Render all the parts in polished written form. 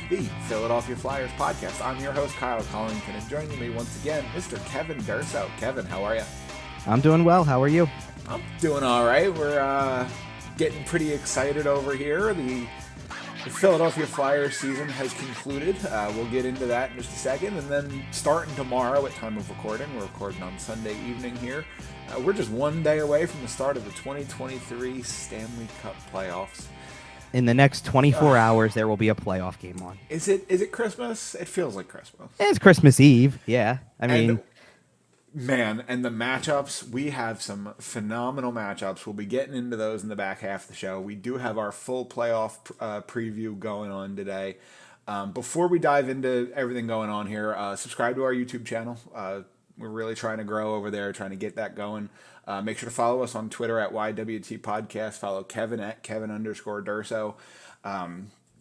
the Philadelphia Flyers podcast. I'm your host, Kyle Collington, and joining me once again, Mr. Kevin Durso. Kevin, how are you? I'm doing well. How are you? I'm doing all right. We're getting pretty excited over here. The Philadelphia Flyers season has concluded. We'll get into that in just a second. And then starting tomorrow at time of recording, we're recording on Sunday evening here. We're just one day away from the start of the 2023 Stanley Cup Playoffs. In the next 24 hours, there will be a playoff game on. Is it Christmas? It feels like Christmas. It's Christmas Eve, yeah. And the matchups, we have some phenomenal matchups. We'll be getting into those in the back half of the show. We do have our full playoff preview going on today. Before we dive into everything going on here, subscribe to our YouTube channel. We're really trying to grow over there, trying to get that going. Make sure to follow us on Twitter at YWT Podcast. Follow Kevin at Kevin_Durso.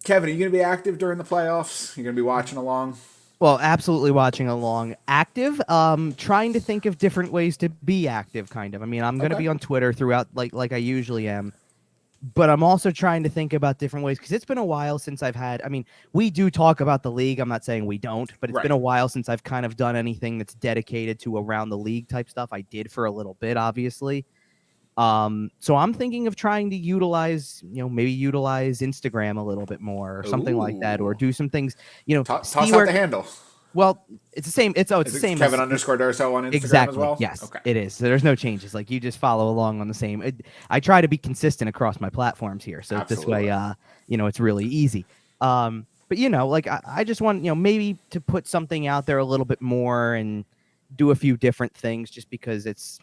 Kevin, are you going to be active during the playoffs? You're going to be watching along? Well, absolutely watching along. Active, trying to think of different ways to be active, kind of. I mean, I'm going to be on Twitter throughout, like I usually am. But I'm also trying to think about different ways, because it's been a while since I've had, I mean, we do talk about the league. I'm not saying we don't, but it's been a while since I've kind of done anything that's dedicated to around the league type stuff. I did for a little bit, obviously. So I'm thinking of trying to utilize Instagram a little bit more or something like that, or do some things, Toss out the handle. Well, it's the same. It's the same. Kevin_Durso on Instagram exactly, as well? Yes, okay. It is. So there's no changes. Like, you just follow along on the same. I try to be consistent across my platforms here. So Absolutely. This way, it's really easy. But, I just want, maybe to put something out there a little bit more and do a few different things, just because it's,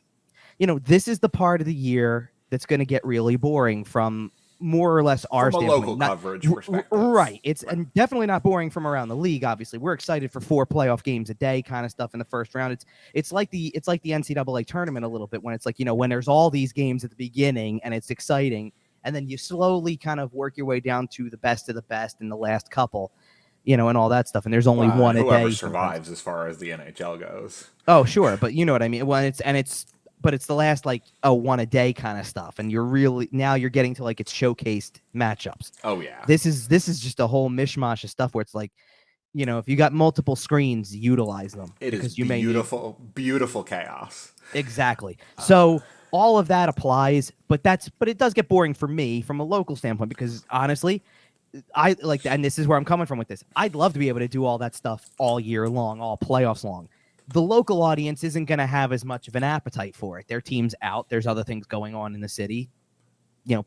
this is the part of the year that's going to get really boring from more or less our from a standpoint. local coverage perspective. Right. And definitely not boring from around the league. Obviously, we're excited for 4 playoff games a day kind of stuff in the first round. It's like the NCAA tournament a little bit, when it's like, when there's all these games at the beginning and it's exciting, and then you slowly kind of work your way down to the best of the best in the last couple, and all that stuff. And there's only one a day. Whoever survives as far as the NHL goes. Oh, sure. But you know what I mean? But it's the last, one a day kind of stuff. And you're getting to its showcased matchups. Oh yeah. This is just a whole mishmash of stuff where it's like, if you got multiple screens, utilize them. It is beautiful, beautiful chaos. Exactly. So all of that applies, but it does get boring for me from a local standpoint, because honestly, I like that, and this is where I'm coming from with this. I'd love to be able to do all that stuff all year long, all playoffs long. The local audience isn't going to have as much of an appetite for it. Their team's out. There's other things going on in the city.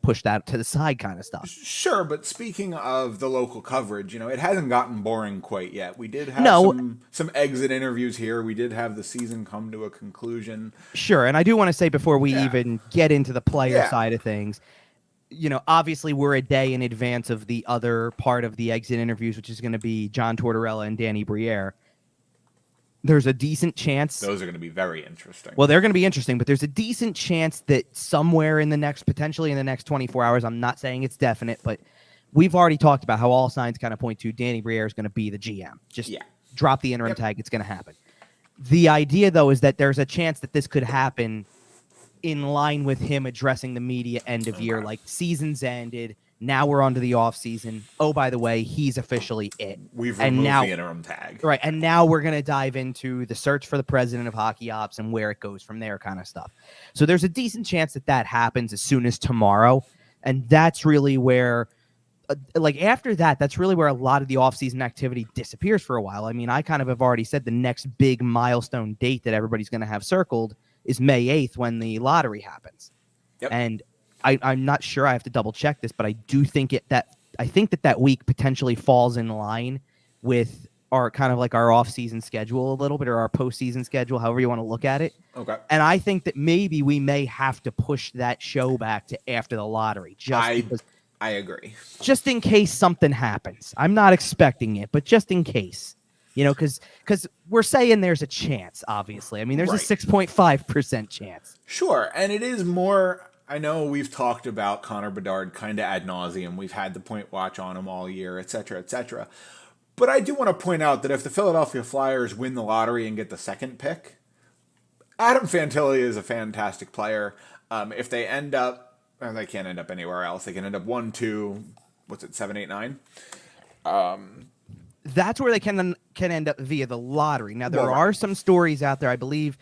Push that to the side kind of stuff. Sure, but speaking of the local coverage, it hasn't gotten boring quite yet. We did have some exit interviews here. We did have the season come to a conclusion. Sure, and I do want to say, before we even get into the player side of things, obviously we're a day in advance of the other part of the exit interviews, which is going to be John Tortorella and Danny Briere. There's a decent chance. Those are going to be very interesting. Well, they're going to be interesting, but there's a decent chance that somewhere potentially in the next 24 hours, I'm not saying it's definite, but we've already talked about how all signs kind of point to Danny Briere is going to be the GM. Just drop the interim tag. It's going to happen. The idea, though, is that there's a chance that this could happen in line with him addressing the media end of year, like season's ended. Now we're on to the offseason. Oh, by the way, he's officially it. We've removed the interim tag. Right, and now we're going to dive into the search for the president of hockey ops and where it goes from there kind of stuff. So there's a decent chance that happens as soon as tomorrow, and that's really where, after that, that's really where a lot of the offseason activity disappears for a while. I mean, I kind of have already said the next big milestone date that everybody's going to have circled is May 8th, when the lottery happens. Yep. And I'm not sure. I have to double check this, but I do think that week potentially falls in line with our kind of our off-season schedule a little bit, or our postseason schedule, however you want to look at it. Okay. And I think that maybe we may have to push that show back to after the lottery. I agree. Just in case something happens. I'm not expecting it, but just in case. Because we're saying there's a chance, obviously. I mean, there's a 6.5% chance. Sure, and it is more. I know we've talked about Connor Bedard kind of ad nauseum. We've had the point watch on him all year, et cetera, et cetera. But I do want to point out that if the Philadelphia Flyers win the lottery and get the second pick, Adam Fantilli is a fantastic player. If they end up, they can't end up anywhere else. They can end up 1, 2, 7, 8, 9. That's where they can end up via the lottery. Now there Well, are right. some stories out there. I believe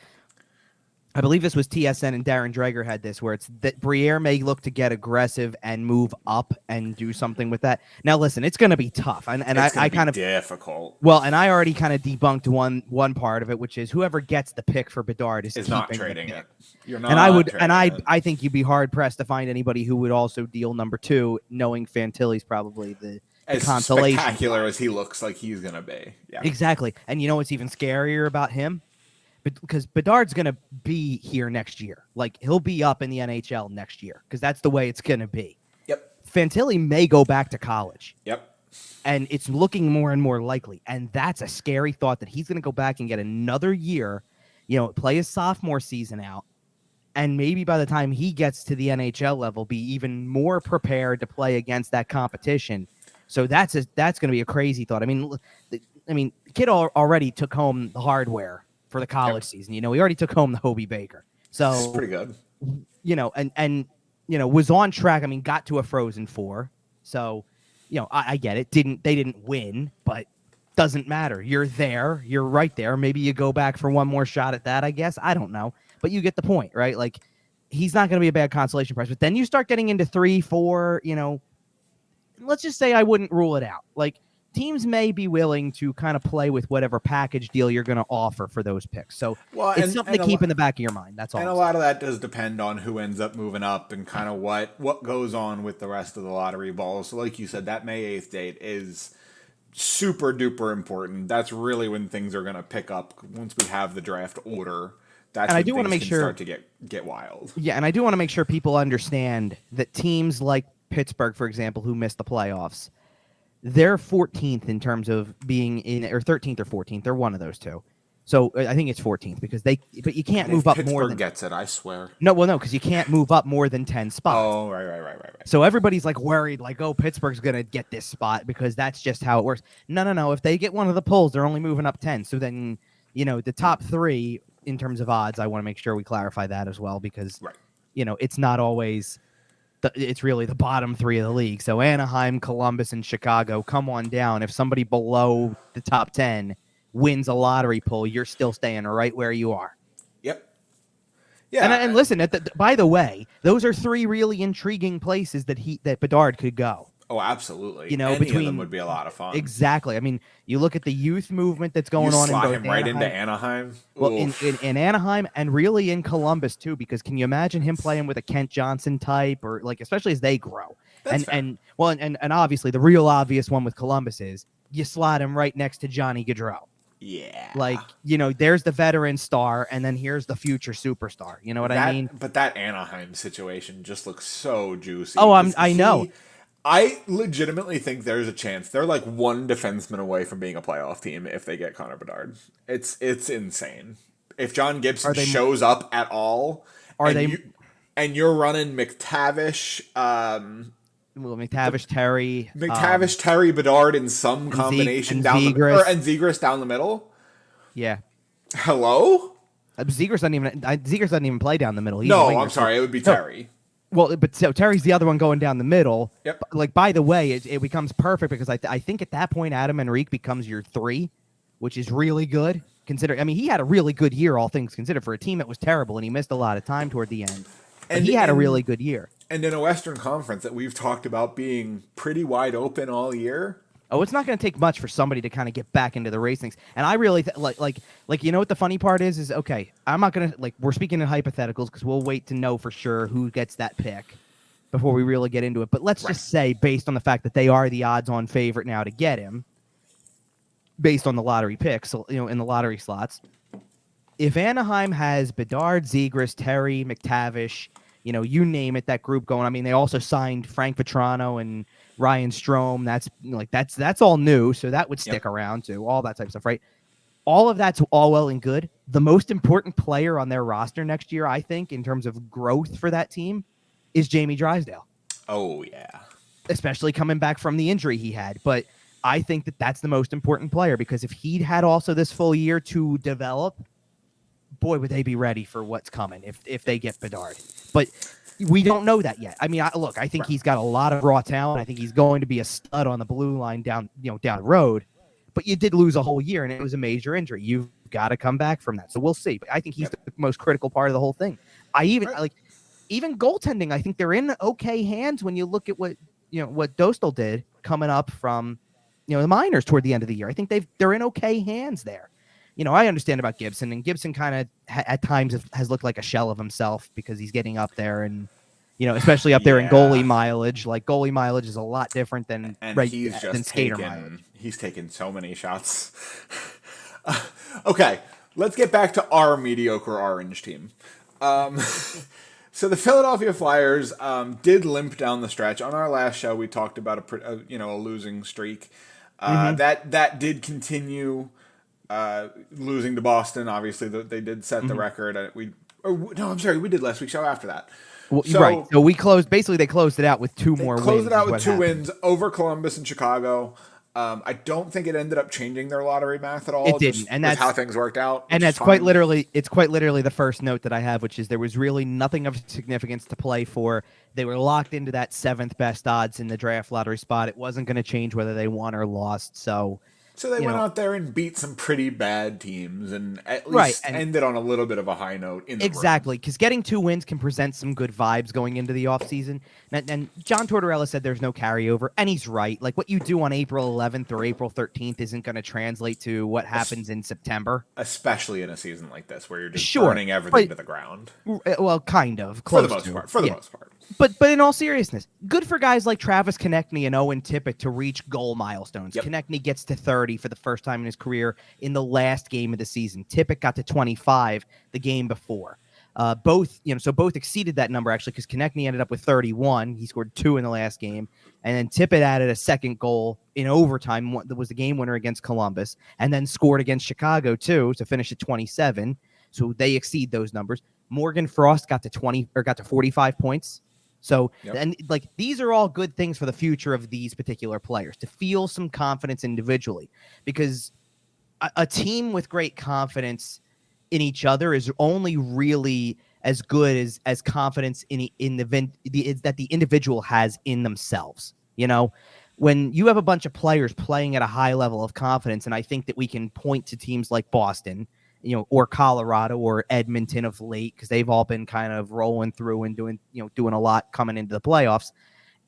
this was TSN and Darren Dreger had this, where it's that Briere may look to get aggressive and move up and do something with that. Now, listen, it's going to be tough, and I kind of difficult. Well, and I already kind of debunked one part of it, which is whoever gets the pick for Bedard is not keeping trading the pick. it. You're not. And I would, trading and it. I think you'd be hard pressed to find anybody who would also deal number 2, knowing Fantilli's probably the as consolation. Spectacular as he looks like he's gonna be. Yeah, exactly. And you know what's even scarier about him? Because Bedard's going to be here next year. Like, he'll be up in the NHL next year because that's the way it's going to be. Yep. Fantilli may go back to college. Yep. And it's looking more and more likely. And that's a scary thought that he's going to go back and get another year, play his sophomore season out. And maybe by the time he gets to the NHL level, be even more prepared to play against that competition. So that's going to be a crazy thought. I mean, kid already took home the hardware for the college season. He already took home the Hobie Baker. So it's pretty good. And was on track. I mean, got to a Frozen Four. So, I get it. They didn't win, but doesn't matter. You're there. You're right there. Maybe you go back for one more shot at that, I guess. I don't know. But you get the point, right? Like, he's not going to be a bad consolation prize. But then you start getting into 3, 4, let's just say I wouldn't rule it out. Like, teams may be willing to kind of play with whatever package deal you're going to offer for those picks. So it's something to keep in the back of your mind. That's all. And a lot of that does depend on who ends up moving up and kind of what goes on with the rest of the lottery balls. So like you said, that May 8th date is super duper important. That's really when things are going to pick up once we have the draft order. That's when things can start to get wild. Yeah, and I do want to make sure people understand that teams like Pittsburgh, for example, who missed the playoffs, they're 14th in terms of being in, or 13th or 14th. They're one of those two. So I think it's 14th because but you can't move up more than. Pittsburgh gets it, I swear. No, because you can't move up more than 10 spots. Oh, right. So everybody's like worried, like, oh, Pittsburgh's going to get this spot because that's just how it works. No. If they get one of the polls, they're only moving up 10. So then, the top 3 in terms of odds, I want to make sure we clarify that as well because, it's not always. It's really the bottom 3 of the league. So Anaheim, Columbus, and Chicago, come on down. If somebody below the top 10 wins a lottery poll, you're still staying right where you are. Yep. Yeah. And listen, by the way, those are 3 really intriguing places that Bedard could go. Oh, absolutely. Any of them would be a lot of fun. Exactly. I mean, you look at the youth movement that's going on in both him right into Anaheim. Well, in Anaheim and really in Columbus too, because can you imagine him playing with a Kent Johnson type or like, especially as they grow? And obviously the real obvious one with Columbus is you slot him right next to Johnny Gaudreau. Yeah. Like, there's the veteran star and then here's the future superstar. You know what I mean? But that Anaheim situation just looks so juicy. Oh, I know. I legitimately think there's a chance they're like one defenseman away from being a playoff team if they get Connor Bedard. It's insane. If John Gibson shows up at all, and you're running McTavish, Terry, Terry Bedard in some combination down Zegras down the middle. Yeah. Hello. Zegras doesn't even play down the middle. I'm sorry. It would be Terry. Well, but so Terry's the other one going down the middle. Yep. Like, by the way, it becomes perfect because I think at that point Adam Henrique becomes your 3, which is really good. He had a really good year, all things considered, for a team that was terrible and he missed a lot of time toward the end. And he had a really good year. And in a Western Conference that we've talked about being pretty wide open all year. Oh, it's not going to take much for somebody to kind of get back into the race things. And I really like what the funny part is okay, I'm not going to we're speaking in hypotheticals because we'll wait to know for sure who gets that pick before we really get into it. But let's just say, based on the fact that they are the odds-on favorite now to get him, based on the lottery picks, in the lottery slots, if Anaheim has Bedard, Zegras, Terry, McTavish, you name it, that group going. I mean, they also signed Frank Vetrano and Ryan Strome. That's all new, so that would stick around too. All that type of stuff, right? All of that's all well and good. The most important player on their roster next year, I think, in terms of growth for that team, is Jamie Drysdale. Oh yeah, especially coming back from the injury he had. But I think that's the most important player because if he'd had also this full year to develop, boy, would they be ready for what's coming if they get Bedard. But we don't know that yet. I mean, I think he's got a lot of raw talent. I think he's going to be a stud on the blue line down the road. but you did lose a whole year, and it was a major injury. You've got to come back from that. So we'll see. But I think he's the most critical part of the whole thing. Even goaltending, I think they're in okay hands when you look at what Dostal did coming up from the minors toward the end of the year. I think they're in okay hands there. I understand about Gibson, and Gibson kind of at times has looked like a shell of himself because he's getting up there and especially up there in goalie mileage. Like goalie mileage is a lot different than skater mileage. He's taken so many shots. Okay, let's get back to our mediocre Orange team. So the Philadelphia Flyers did limp down the stretch. On our last show, we talked about a losing streak. That did continue. Losing to Boston, obviously, they did set the record. We did last week's show after that. Well, right. So we closed. Basically, they closed it out with two more wins. Closed it out with two wins over Columbus and Chicago. I don't think it ended up changing their lottery math at all. It didn't, and that's how things worked out. And that's quite literally the first note that I have, which is there was really nothing of significance to play for. They were locked into that 7th best odds in the draft lottery spot. It wasn't going to change whether they won or lost. So they went out there and beat some pretty bad teams and at least ended on a little bit of a high note. Exactly, because getting 2 wins can present some good vibes going into the offseason. And John Tortorella said there's no carryover, and he's right. Like, what you do on April 11th or April 13th isn't going to translate to what happens in September. Especially in a season like this where you're just burning everything to the ground. Well, kind of. For the most part. But in all seriousness, good for guys like Travis Konechny and Owen Tippett to reach goal milestones. Yep. Konechny gets to 30 for the first time in his career in the last game of the season. Tippett got to 25 the game before. Both exceeded that number actually because Konechny ended up with 31. He scored 2 in the last game, and then Tippett added a second goal in overtime. That was the game winner against Columbus, and then scored against Chicago too to finish at 27. So they exceed those numbers. Morgan Frost got to 45 points. So, and like these are all good things for the future of these particular players to feel some confidence individually, because a team with great confidence in each other is only really as good as confidence that the individual has in themselves. When you have a bunch of players playing at a high level of confidence, and I think that we can point to teams like Boston, or Colorado or Edmonton of late, because they've all been kind of rolling through and doing a lot coming into the playoffs.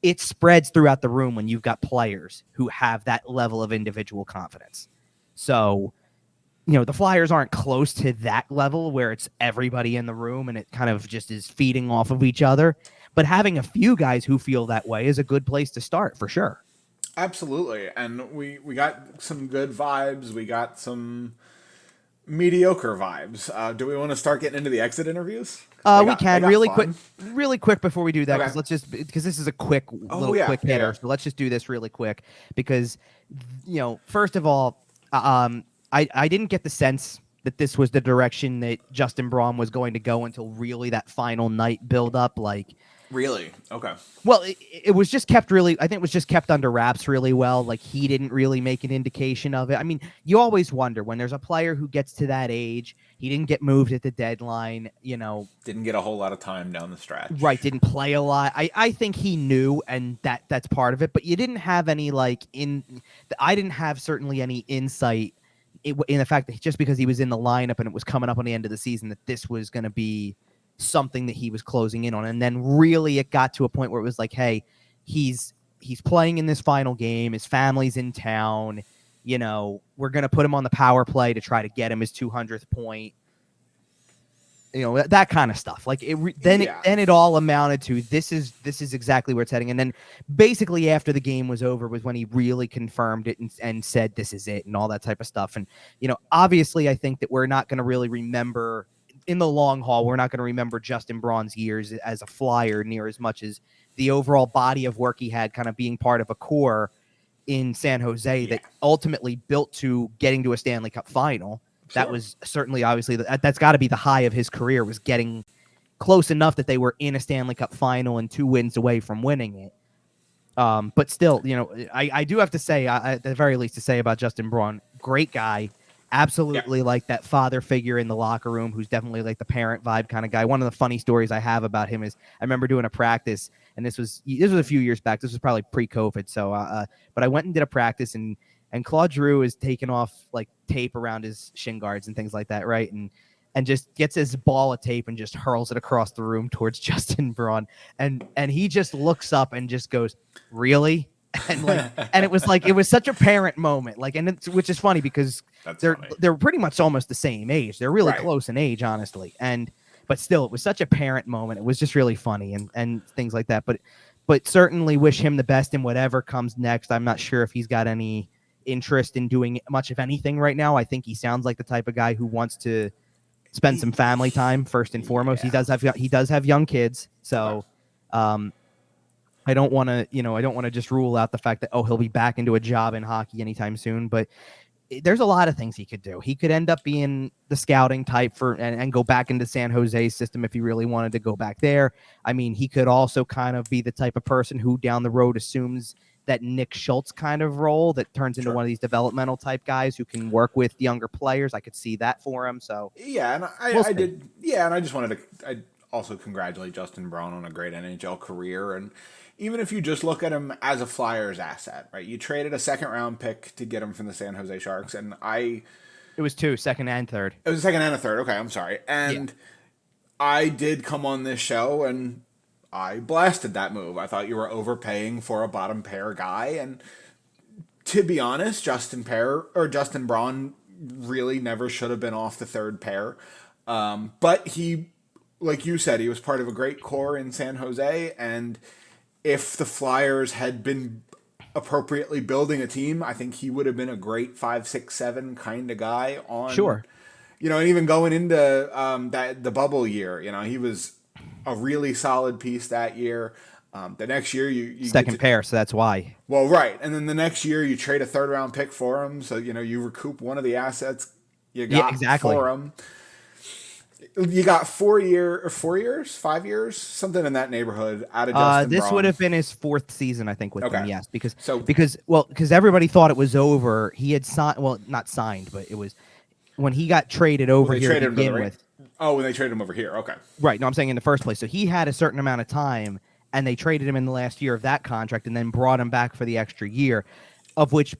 It spreads throughout the room when you've got players who have that level of individual confidence. So, the Flyers aren't close to that level where it's everybody in the room and it kind of just is feeding off of each other. But having a few guys who feel that way is a good place to start for sure. Absolutely. And we got some good vibes. We got some mediocre vibes. Do we want to start getting into the exit interviews? We can really quick before we do that, because this is a quick quick hitter. So let's just do this really quick because, first of all, I didn't get the sense that this was the direction that Justin Braun was going to go until really that final night build up. Like, really? Okay. Well, it was just kept I think it was just kept under wraps really well. Like, he didn't really make an indication of it. I mean, you always wonder when there's a player who gets to that age, he didn't get moved at the deadline, Didn't get a whole lot of time down the stretch. Right, didn't play a lot. I think he knew, and that's part of it, but you didn't have any, I didn't have certainly any insight in the fact that just because he was in the lineup and it was coming up on the end of the season that this was going to be something that he was closing in on. And then really it got to a point where it was like, hey, he's playing in this final game. His family's in town. We're going to put him on the power play to try to get him his 200th point. That kind of stuff. Like then it all amounted to this is exactly where it's heading. And then basically after the game was over was when he really confirmed it and said this is it and all that type of stuff. And obviously I think that we're not going to really remember in the long haul. We're not going to remember Justin Braun's years as a Flyer near as much as the overall body of work he had, kind of being part of a core in San Jose that ultimately built to getting to a Stanley Cup Final. Sure. That was certainly, obviously, that's got to be the high of his career, was getting close enough that they were in a Stanley Cup Final and 2 wins away from winning it. But still, I do have to say, at the very least, to say about Justin Braun, great guy, absolutely like that father figure in the locker room, who's definitely like the parent vibe kind of guy. One of the funny stories I have about him is I remember doing a practice, and this was a few years back. This was probably pre-COVID. So, but I went and did a practice, and and Claude Giroux is taking off like tape around his shin guards and things like that, right? And just gets his ball of tape and just hurls it across the room towards Justin Braun, and he just looks up and just goes, "Really?" And it was such a parent moment, like, and it's, which is funny because they're pretty much almost the same age. They're really close in age, honestly, but still, it was such a parent moment. It was just really funny and things like that. But certainly wish him the best in whatever comes next. I'm not sure if he's got any interest in doing much of anything right now. I think he sounds like the type of guy who wants to spend some family time first and foremost. He does have young kids, so I don't want to just rule out the fact that he'll be back into a job in hockey anytime soon. But there's a lot of things he could do. He could end up being the scouting type and go back into San Jose's system if he really wanted to go back there. I mean, he could also kind of be the type of person who down the road assumes that Nick Schultz kind of role that turns into one of these developmental type guys who can work with younger players. I could see that for him. So and I did. Yeah, and I just wanted to. I also congratulate Justin Braun on a great NHL career, and even if you just look at him as a Flyers asset, right? You traded a second-round pick to get him from the San Jose Sharks, and it was two, second and third. It was a second and a third. Okay, I'm sorry. And I did come on this show and I blasted that move. I thought you were overpaying for a bottom pair guy, and to be honest, Justin Braun really never should have been off the third pair. But he, like you said, he was part of a great core in San Jose, and if the Flyers had been appropriately building a team, I think he would have been a great 5, 6, 7 kind of guy on. Sure. And even going into the bubble year, he was a really solid piece that year. The next year, you second pair, so that's why. Well, right, and then the next year you trade a third-round pick for him, so you recoup one of the assets you got for him. You got 4 years, 5 years, something in that neighborhood out of Justin This Braun. would have been his fourth season, I think, with them. Yes, because everybody thought it was over. He had signed, well, not signed, but it was when he got traded over here to begin with. Oh, when they traded him over here, okay. Right. No, I'm saying in the first place. So he had a certain amount of time, and they traded him in the last year of that contract, and then brought him back for the extra year, of which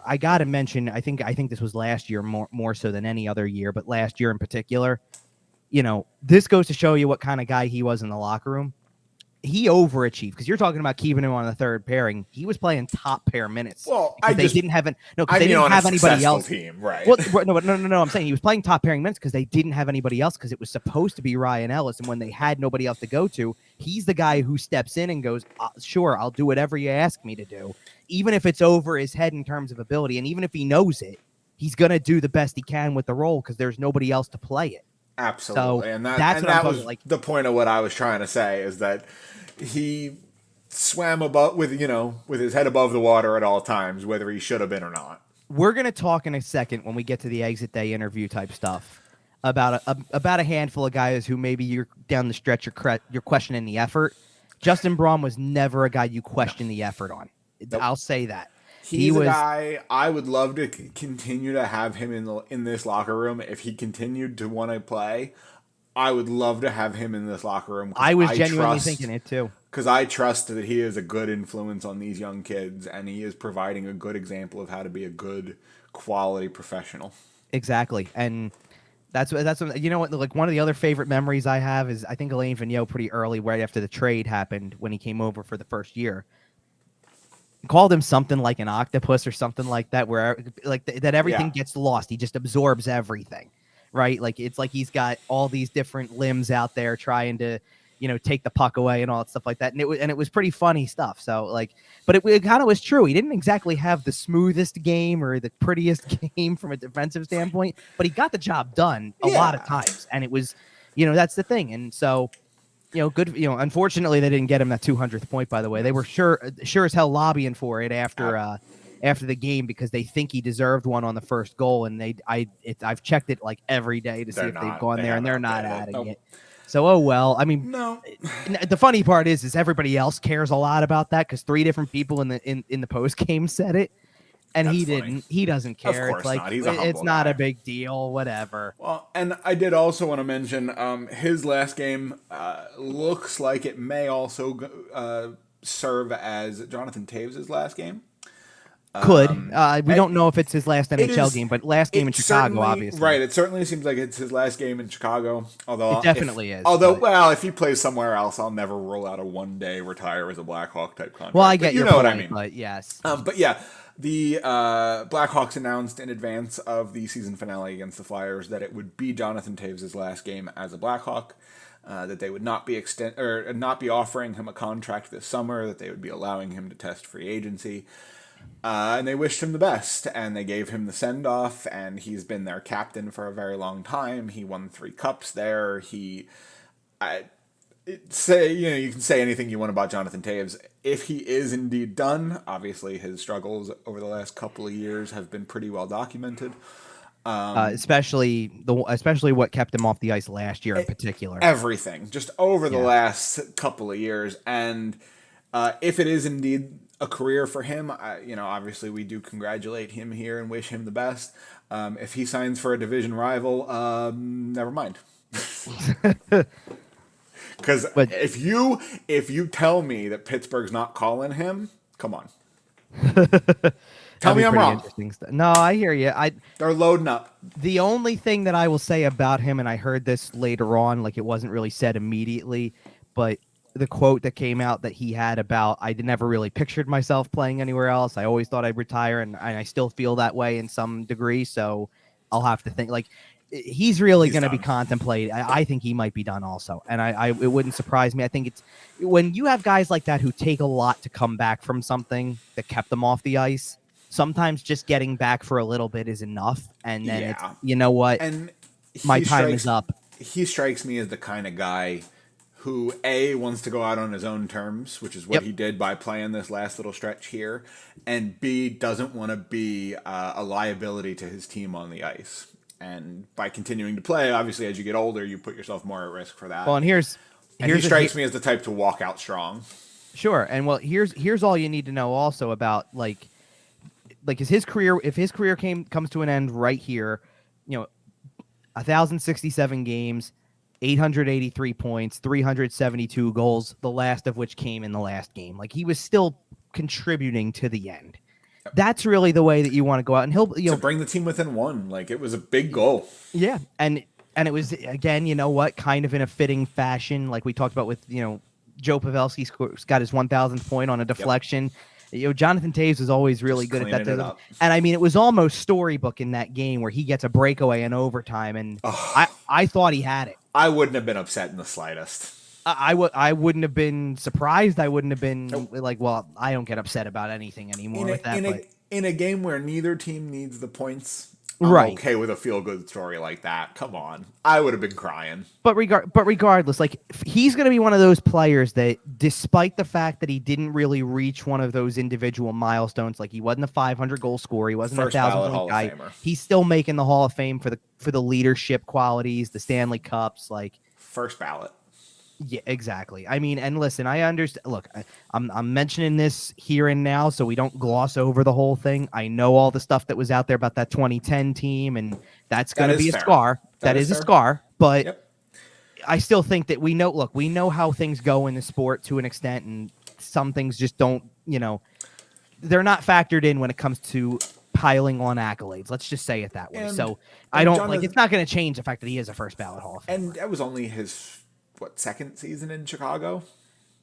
I got to mention. I think this was last year more so than any other year, but last year in particular. This goes to show you what kind of guy he was in the locker room. He overachieved because you're talking about keeping him on the third pairing. He was playing top pair minutes. Well, they didn't have anybody else. Team, right? Well, no. I'm saying he was playing top pairing minutes because they didn't have anybody else because it was supposed to be Ryan Ellis, and when they had nobody else to go to, he's the guy who steps in and goes, "Sure, I'll do whatever you ask me to do, even if it's over his head in terms of ability, and even if he knows it, he's gonna do the best he can with the role because there's nobody else to play it." Absolutely, so and that was the point of what I was trying to say is that he swam above with his head above the water at all times, whether he should have been or not. We're gonna talk in a second when we get to the exit day interview type stuff about a handful of guys who maybe you're down the stretch you're questioning the effort. Justin Braun was never a guy you question the effort on. Nope. I'll say that. He's a guy I would love to continue to have him in this locker room. If he continued to want to play, I would love to have him in this locker room. I was genuinely thinking it too. Because I trust that he is a good influence on these young kids, and he is providing a good example of how to be a good quality professional. Exactly, and that's what like one of the other favorite memories I have is I think Alain Vigneault pretty early, right after the trade happened when he came over for the first year. Called him something like an octopus or something like that, where that everything gets lost. He just absorbs everything, right? Like it's like he's got all these different limbs out there trying to, take the puck away and all that stuff like that. And it was pretty funny stuff. So but it kind of was true. He didn't exactly have the smoothest game or the prettiest game from a defensive standpoint, but he got the job done a lot of times. And it was, that's the thing. And so. Good. Unfortunately, they didn't get him that 200th point. By the way, they were sure as hell lobbying for it after the game because they think he deserved one on the first goal. And I've checked it like every day to see if they've gone there, and they're not adding it. So, oh well. I mean, no. The funny part is everybody else cares a lot about that because 3 different people in the post game said it. And That's he funny. didn't. He doesn't care. Of course it's like not. He's a it's not guy. a big deal. Whatever. Well, and I did also want to mention his last game looks like it may also serve as Jonathan Toews' last game. Could. We don't know if it's his last It NHL is. game, but last game in It Chicago, certainly obviously. right. It certainly seems like it's his last game in Chicago. It Although, definitely is. well, if he plays somewhere else, I'll never rule out a one-day retire as a Blackhawk type contract. Well, I But get you your know point, what I mean. but yes. But yeah, the Blackhawks announced in advance of the season finale against the Flyers that it would be Jonathan Toews' last game as a Blackhawk. That they would not be not be offering him a contract this summer. That they would be allowing him to test free agency. And they wished him the best, and they gave him the send-off, and he's been their captain for a very long time. He won 3 cups there. You can say anything you want about Jonathan Toews. If he is indeed done, obviously his struggles over the last couple of years have been pretty well documented. Especially what kept him off the ice last year in particular. Everything, just over the last couple of years, and if it is indeed a career for him, obviously we do congratulate him here and wish him the best. If he signs for a division rival, never mind. Because if you tell me that Pittsburgh's not calling him, come on. Tell me I'm wrong. No, I hear you. They're loading up. The only thing that I will say about him, and I heard this later on, like it wasn't really said immediately, but the quote that came out that he had about, I never really pictured myself playing anywhere else. I always thought I'd retire, and I still feel that way in some degree. So I'll have to think, like, he's really going to be contemplated. I think he might be done also. And it wouldn't surprise me. I think it's when you have guys like that who take a lot to come back from something that kept them off the ice, sometimes just getting back for a little bit is enough. And then it's, you know what? And my time is up. He strikes me as the kind of guy who A, wants to go out on his own terms, which is what he did by playing this last little stretch here, and B, doesn't want to be a liability to his team on the ice. And by continuing to play, obviously, as you get older, you put yourself more at risk for that. Well, and he strikes me as the type to walk out strong. Sure, and well, here's all you need to know also about like is his career. If his career comes to an end right here, 1,067 games, 883 points, 372 goals, the last of which came in the last game. Like he was still contributing to the end. That's really the way that you want to go out, and he'll to bring the team within one. Like it was a big goal. Yeah, and it was again, kind of in a fitting fashion, like we talked about with Joe Pavelski's got his 1,000th point on a deflection. Jonathan Toews is always really good at that. And I mean, it was almost storybook in that game where he gets a breakaway in overtime, and I thought he had it. I wouldn't have been upset in the slightest. I wouldn't have been surprised. I wouldn't have been like, well, I don't get upset about anything anymore with that. In a game where neither team needs the points, I'm okay with a feel-good story like that. Come on. I would have been crying. But regardless, like he's going to be one of those players that, despite the fact that he didn't really reach one of those individual milestones, like he wasn't a 500 goal scorer, he wasn't a 1,000 point guy, he's still making the Hall of Fame for the leadership qualities, the Stanley Cups, like first ballot. Yeah, exactly. I mean, and listen, I understand. Look, I'm mentioning this here and now so we don't gloss over the whole thing. I know all the stuff that was out there about that 2010 team, and that's going to be a scar. That is a scar, but I still think that we know how things go in the sport to an extent, and some things just don't, they're not factored in when it comes to piling on accolades. Let's just say it that way. So I don't it's not going to change the fact that he is a first ballot Hall of Famer. And that was only his second season in Chicago?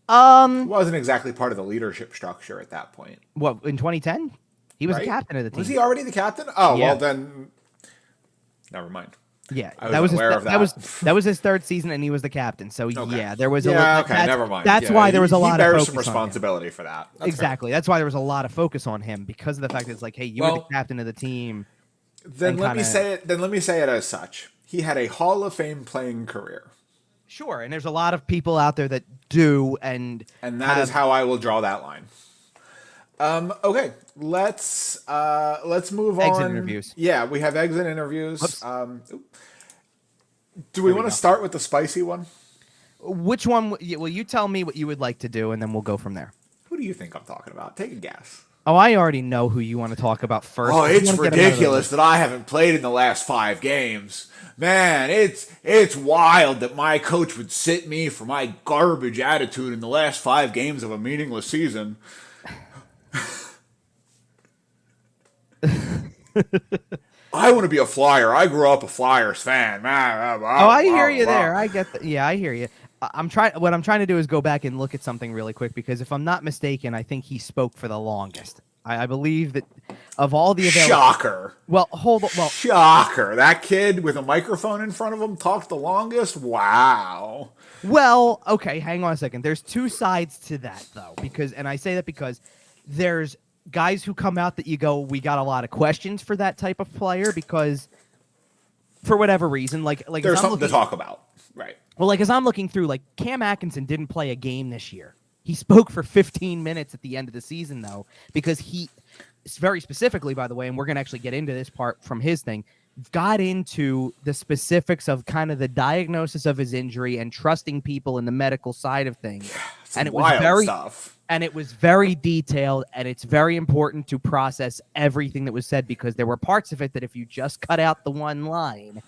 It wasn't exactly part of the leadership structure at that point. What, in 2010? He was the captain of the team. Was he already the captain? Oh, yeah. Well then, never mind. Yeah, that was his third season, and he was the captain. So there was never mind. That's why there was a lot of focus some responsibility for that. That's exactly. Fair. That's why there was a lot of focus on him because of the fact that it's like, hey, you were the captain of the team. Then let me say it as such. He had a Hall of Fame playing career. Sure, and there's a lot of people out there that do, and that is how I will draw that line. Okay, let's move on. Exit interviews. Yeah, we have exit interviews. Do we want to start with the spicy one? Which one? Well, you tell me what you would like to do, and then we'll go from there. Who do you think I'm talking about? Take a guess. Oh, I already know who you want to talk about first. Oh, it's ridiculous that I haven't played in the last 5 games. Man, it's wild that my coach would sit me for my garbage attitude in the last 5 games of a meaningless season. I want to be a Flyer. I grew up a Flyers fan. Man, Oh, I hear you there. I get that. Yeah, I hear you. I'm trying. What I'm trying to do is go back and look at something really quick because if I'm not mistaken, I think he spoke for the longest. I believe that of all the available. Shocker. Well, hold on. Well, shocker. That kid with a microphone in front of him talked the longest. Wow. Well, okay. Hang on a second. There's two sides to that though, and I say that because there's guys who come out that you go, we got a lot of questions for that type of player because for whatever reason, like there's something to talk about. Right. Well, like as I'm looking through, like Cam Atkinson didn't play a game this year. He spoke for 15 minutes at the end of the season, though, because he very specifically, by the way, and we're going to actually get into this part from his thing, got into the specifics of kind of the diagnosis of his injury and trusting people in the medical side of things. And it was very stuff. And it was very detailed, and it's very important to process everything that was said because there were parts of it that if you just cut out the one line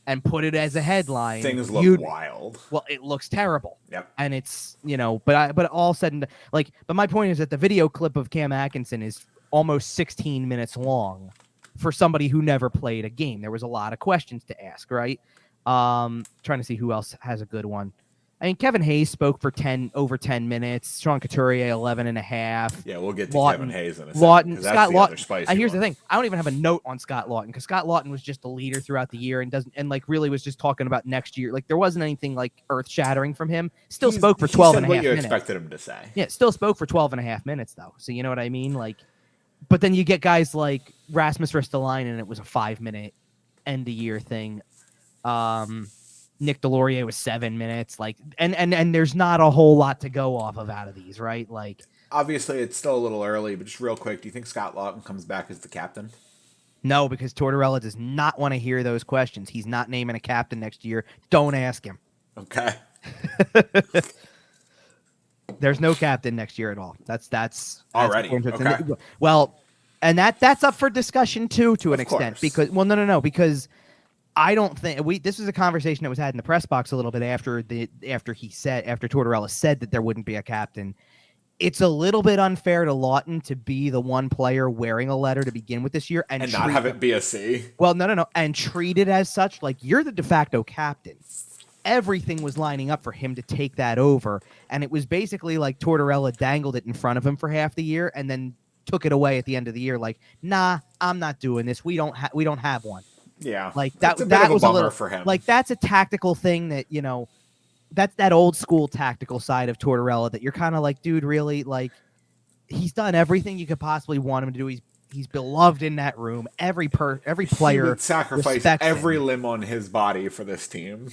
and put it as a headline, things look wild. Well, it looks terrible. Yep. And it's, but all said and but my point is that the video clip of Cam Atkinson is almost 16 minutes long for somebody who never played a game. There was a lot of questions to ask, right? Trying to see who else has a good one. I mean, Kevin Hayes spoke for over 10 minutes. Sean Couturier, 11 and a half. Yeah, we'll get to Kevin Hayes in a second. Scott Lawton. Here's the thing. I don't even have a note on Scott Lawton because Scott Lawton was just a leader throughout the year and really was just talking about next year. Like there wasn't anything like earth shattering from him. Still spoke for 12 and a half minutes. What you expected him to say. Yeah, still spoke for 12 and a half minutes though. So you know what I mean? Like, but then you get guys like Rasmus Ristolainen and it was a 5-minute end of year thing. Nick Delorier was 7 minutes, and there's not a whole lot to go off of out of these, right? Like, obviously, it's still a little early, but just real quick, do you think Scott Lawton comes back as the captain? No, because Tortorella does not want to hear those questions. He's not naming a captain next year. Don't ask him. Okay. There's no captain next year at all. That's already okay. Well, and that's up for discussion too, to an extent, because because. I don't think this was a conversation that was had in the press box a little bit after Tortorella said that there wouldn't be a captain. It's a little bit unfair to Lawton to be the one player wearing a letter to begin with this year and not have it be a C. Well, no, and treat it as such. Like you're the de facto captain. Everything was lining up for him to take that over, and it was basically like Tortorella dangled it in front of him for half the year and then took it away at the end of the year. Like, nah, I'm not doing this. We don't have one. Yeah, like that was a little for him. Like that's a tactical thing that that's that old school tactical side of Tortorella that you're kind of like, dude, really, like he's done everything you could possibly want him to do. He's beloved in that room. Every player he would sacrifice every limb on his body for this team.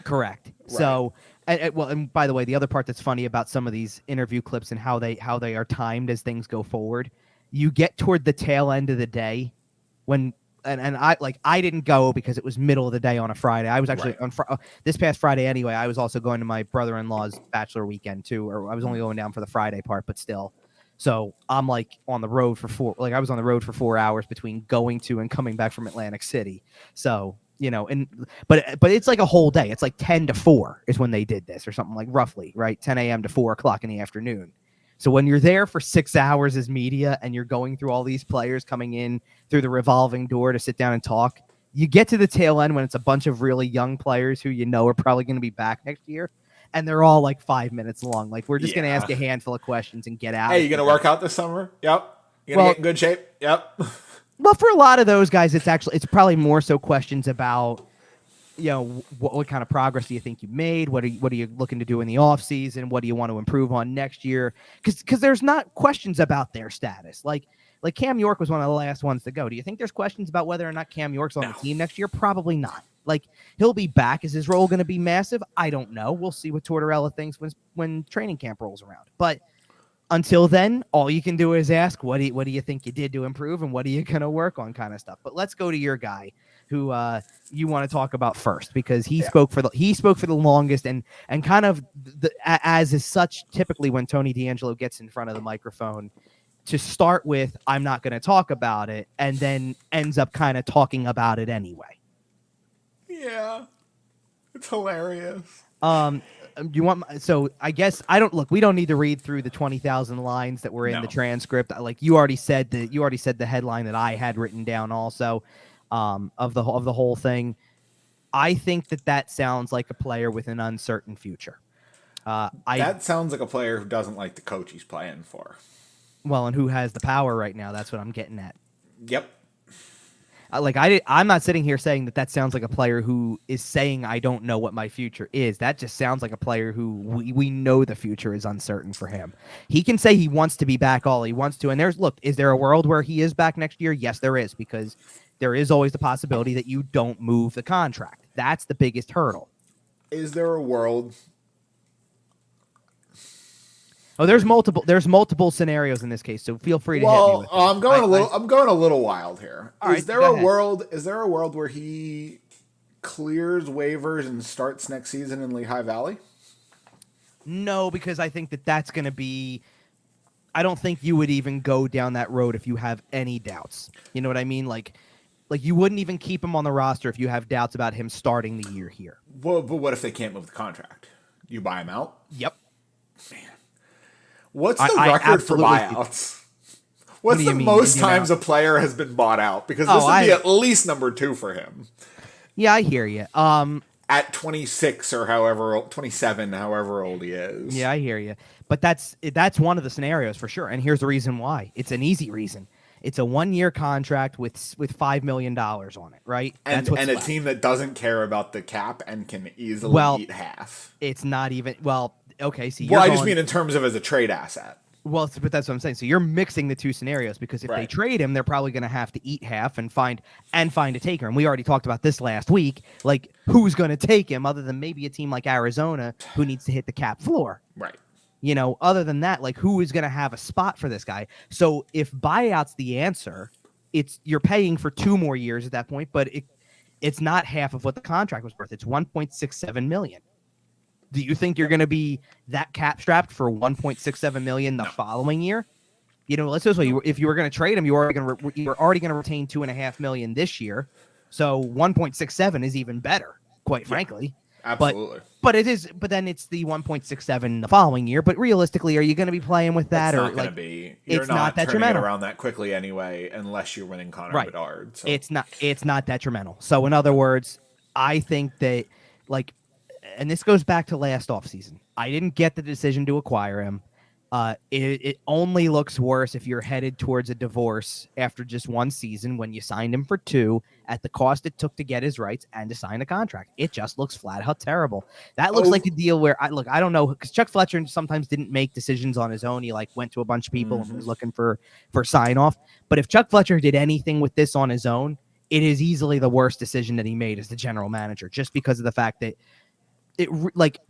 Correct. Right. So, and by the way, the other part that's funny about some of these interview clips and how they are timed as things go forward, you get toward the tail end of the day when. And I didn't go because it was middle of the day on a Friday. I was actually on this past Friday anyway. I was also going to my brother-in-law's bachelor weekend too, or I was only going down for the Friday part, but still. So I'm like on the road for I was on the road for 4 hours between going to and coming back from Atlantic City. So but it's like a whole day. It's like 10 to 4 is when they did this, or something like roughly, right? 10 a.m. to 4 o'clock in the afternoon. So when you're there for 6 hours as media and you're going through all these players coming in through the revolving door to sit down and talk, you get to the tail end when it's a bunch of really young players who are probably going to be back next year, and they're all like 5 minutes long. Like we're just going to ask a handful of questions and get out. Hey, you going to work out this summer? Yep. You going to get in good shape? Yep. Well, for a lot of those guys, it's probably more so questions about what kind of progress do you think you made? What are you looking to do in the off season? What do you want to improve on next year? Because there's not questions about their status. Like Cam York was one of the last ones to go. Do you think there's questions about whether or not Cam York's on the team next year? Probably not. Like he'll be back. Is his role going to be massive? I don't know. We'll see what Tortorella thinks when training camp rolls around. But until then, all you can do is ask, what do you think you did to improve, and what are you going to work on, kind of stuff. But let's go to your guy, who you want to talk about first, because he spoke for the longest, and kind of as is such typically when Tony DeAngelo gets in front of the microphone, to start with, I'm not going to talk about it, and then ends up kind of talking about it anyway. Yeah, it's hilarious. do you want? So I guess I don't look. We don't need to read through the 20,000 lines that were in the transcript. Like you already said the headline that I had written down also, of the whole thing. I think that sounds like a player with an uncertain future. That sounds like a player who doesn't like the coach he's playing for. Well, and who has the power right now? That's what I'm getting at. Yep. I'm not sitting here saying that sounds like a player who is saying I don't know what my future is. That just sounds like a player who we know the future is uncertain for him. He can say he wants to be back all he wants to. And is there a world where he is back next year? Yes, there is, because there is always the possibility that you don't move the contract. That's the biggest hurdle. Is there a world? Oh, there's multiple scenarios in this case, so feel free to hit me with it. I'm going a little wild here. Is there a world where he clears waivers and starts next season in Lehigh Valley? No, because I think that's going to be. I don't think you would even go down that road if you have any doubts. You know what I mean? Like you wouldn't even keep him on the roster if you have doubts about him starting the year here. Well, but what if they can't move the contract? You buy him out? Yep. Man. What's the record for buyouts? What's the most times a player has been bought out? Because this would be at least number 2 for him. Yeah, I hear you. At 26 or 27, however old he is. Yeah, I hear you. But that's one of the scenarios for sure. And here's the reason why. It's an easy reason. It's a 1-year contract with $5 million on it, right? And a team that doesn't care about the cap and can easily eat half. It's not even okay. So I just mean in terms of as a trade asset. Well, but that's what I'm saying. So you're mixing the two scenarios, because if they trade him, they're probably going to have to eat half and find a taker. And we already talked about this last week. Like, who's going to take him other than maybe a team like Arizona who needs to hit the cap floor? Right. You know, other than that, like, who is going to have a spot for this guy? So if buyout's the answer, you're paying for 2 more years at that point, but it's not half of what the contract was worth. It's $1.67 million. Do you think you're going to be that cap strapped for $1.67 million the following year? You know, let's just say if you were going to trade him, you were already going to retain $2.5 million this year. So 1.67 is even better, quite frankly. Absolutely. But then it's the 1.67 the following year. But realistically, are you going to be playing with that? It's not going to be. You're not turning it around that quickly anyway, unless you're winning Connor Bedard. So. It's not detrimental. So in other words, I think that, like, and this goes back to last offseason, I didn't get the decision to acquire him. It only looks worse if you're headed towards a divorce after just 1 season, when you signed him for 2 at the cost it took to get his rights and to sign a contract. It just looks flat out terrible. That looks like a deal where I don't know, because Chuck Fletcher sometimes didn't make decisions on his own. He went to a bunch of people and was looking for sign off. But if Chuck Fletcher did anything with this on his own, it is easily the worst decision that he made as the general manager, just because of the fact that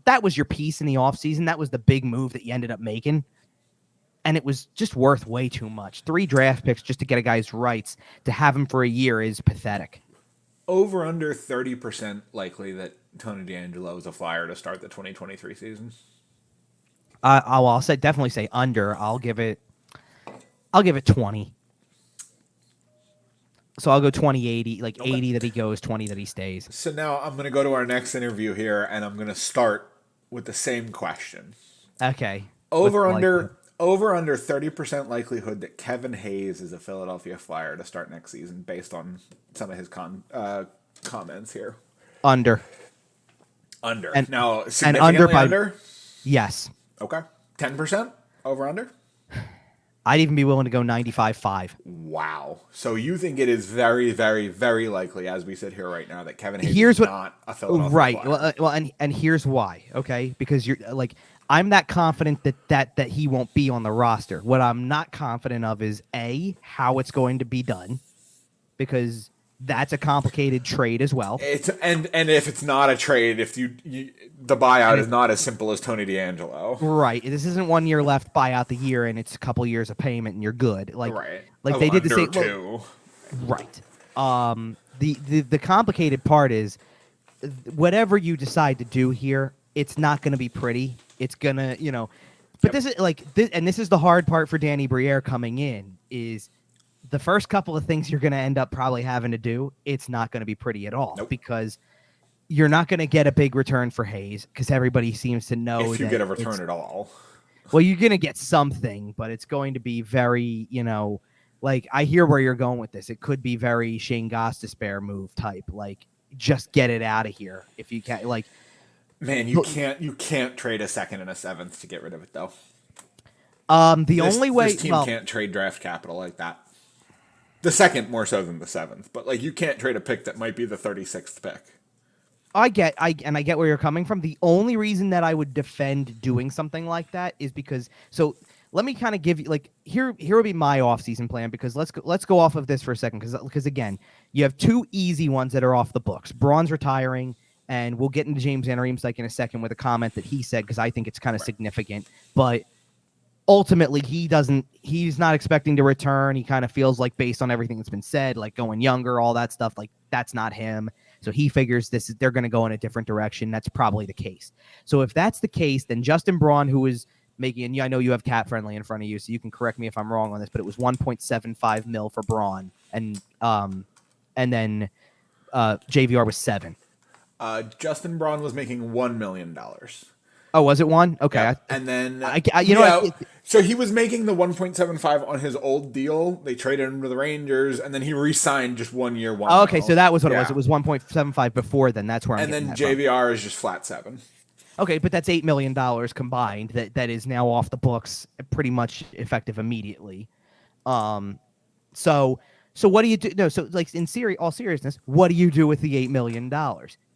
that was your piece in the offseason. That was the big move that you ended up making. And it was just worth way too much. 3 draft picks just to get a guy's rights, to have him for a year, is pathetic. Over under 30% likely that Tony DeAngelo is a Flyer to start the 2023 season. I'll definitely say under. I'll give it 20. So I'll go 20-80, 80 that he goes, 20 that he stays. So now I'm going to go to our next interview here, and I'm going to start with the same question. Okay. Over under 30% likelihood that Kevin Hayes is a Philadelphia Flyer to start next season, based on some of his comments here. Under. Now, significantly under? Yes. Okay. 10% over under? I'd even be willing to go 95.5. Wow. So you think it is very, very, very likely, as we sit here right now, that Kevin Hayes is not a Philadelphia Flyer. Well, and here's why. Okay, because you're I'm that confident that he won't be on the roster. What I'm not confident of is how it's going to be done, because that's a complicated trade as well. And if it's not a trade, if the buyout is not as simple as Tony DeAngelo. Right. This isn't 1 year left, buy out the year, and it's a couple years of payment and you're good. Right. They did the same. Two. Right. The complicated part is, whatever you decide to do here, it's not going to be pretty. It's gonna, but this is and this is the hard part for Danny Briere coming in, is the first couple of things you're going to end up probably having to do. It's not going to be pretty at all. Nope. Because you're not going to get a big return for Hayes because everybody seems to know if you that get a return at all. Well, you're going to get something, but it's going to be very, like I hear where you're going with this. It could be very Shane Gostisbehere move type, like just get it out of here if you can. Like, man, you can't trade a second and a seventh to get rid of it though. Only way this team can't trade draft capital like that. The second more so than the seventh, but like you can't trade a pick that might be the 36th pick. I get where you're coming from. The only reason that I would defend doing something like that is because let me kind of give you like here would be my offseason plan, because let's go off of this for a second, because again, you have two easy ones that are off the books. Braun's retiring, and we'll get into James Van Riemsdyk in a second with a comment that he said, because I think it's kind of significant, but ultimately he's not expecting to return. He kind of feels like, based on everything that's been said, like going younger, all that stuff, like that's not him. So he figures they're going to go in a different direction. That's probably the case. So if that's the case, then Justin Braun, who is making, and I know you have Cap Friendly in front of you, so you can correct me if I'm wrong on this, but it was $1.75 million for Braun, and then JVR was $7 million. Justin Braun was making $1 million. Oh, was it one? Okay. Yeah. And then, so he was making the 1.75 on his old deal. They traded him to the Rangers, and then he re-signed just 1 year, $1 million. Okay, so that was what it was. It was 1.75 before then. That's where I'm getting that JVR from. Is just flat $7. Okay, but that's $8 million combined that is now off the books, pretty much effective immediately. So what do you do? No, so like all seriousness, what do you do with the $8 million?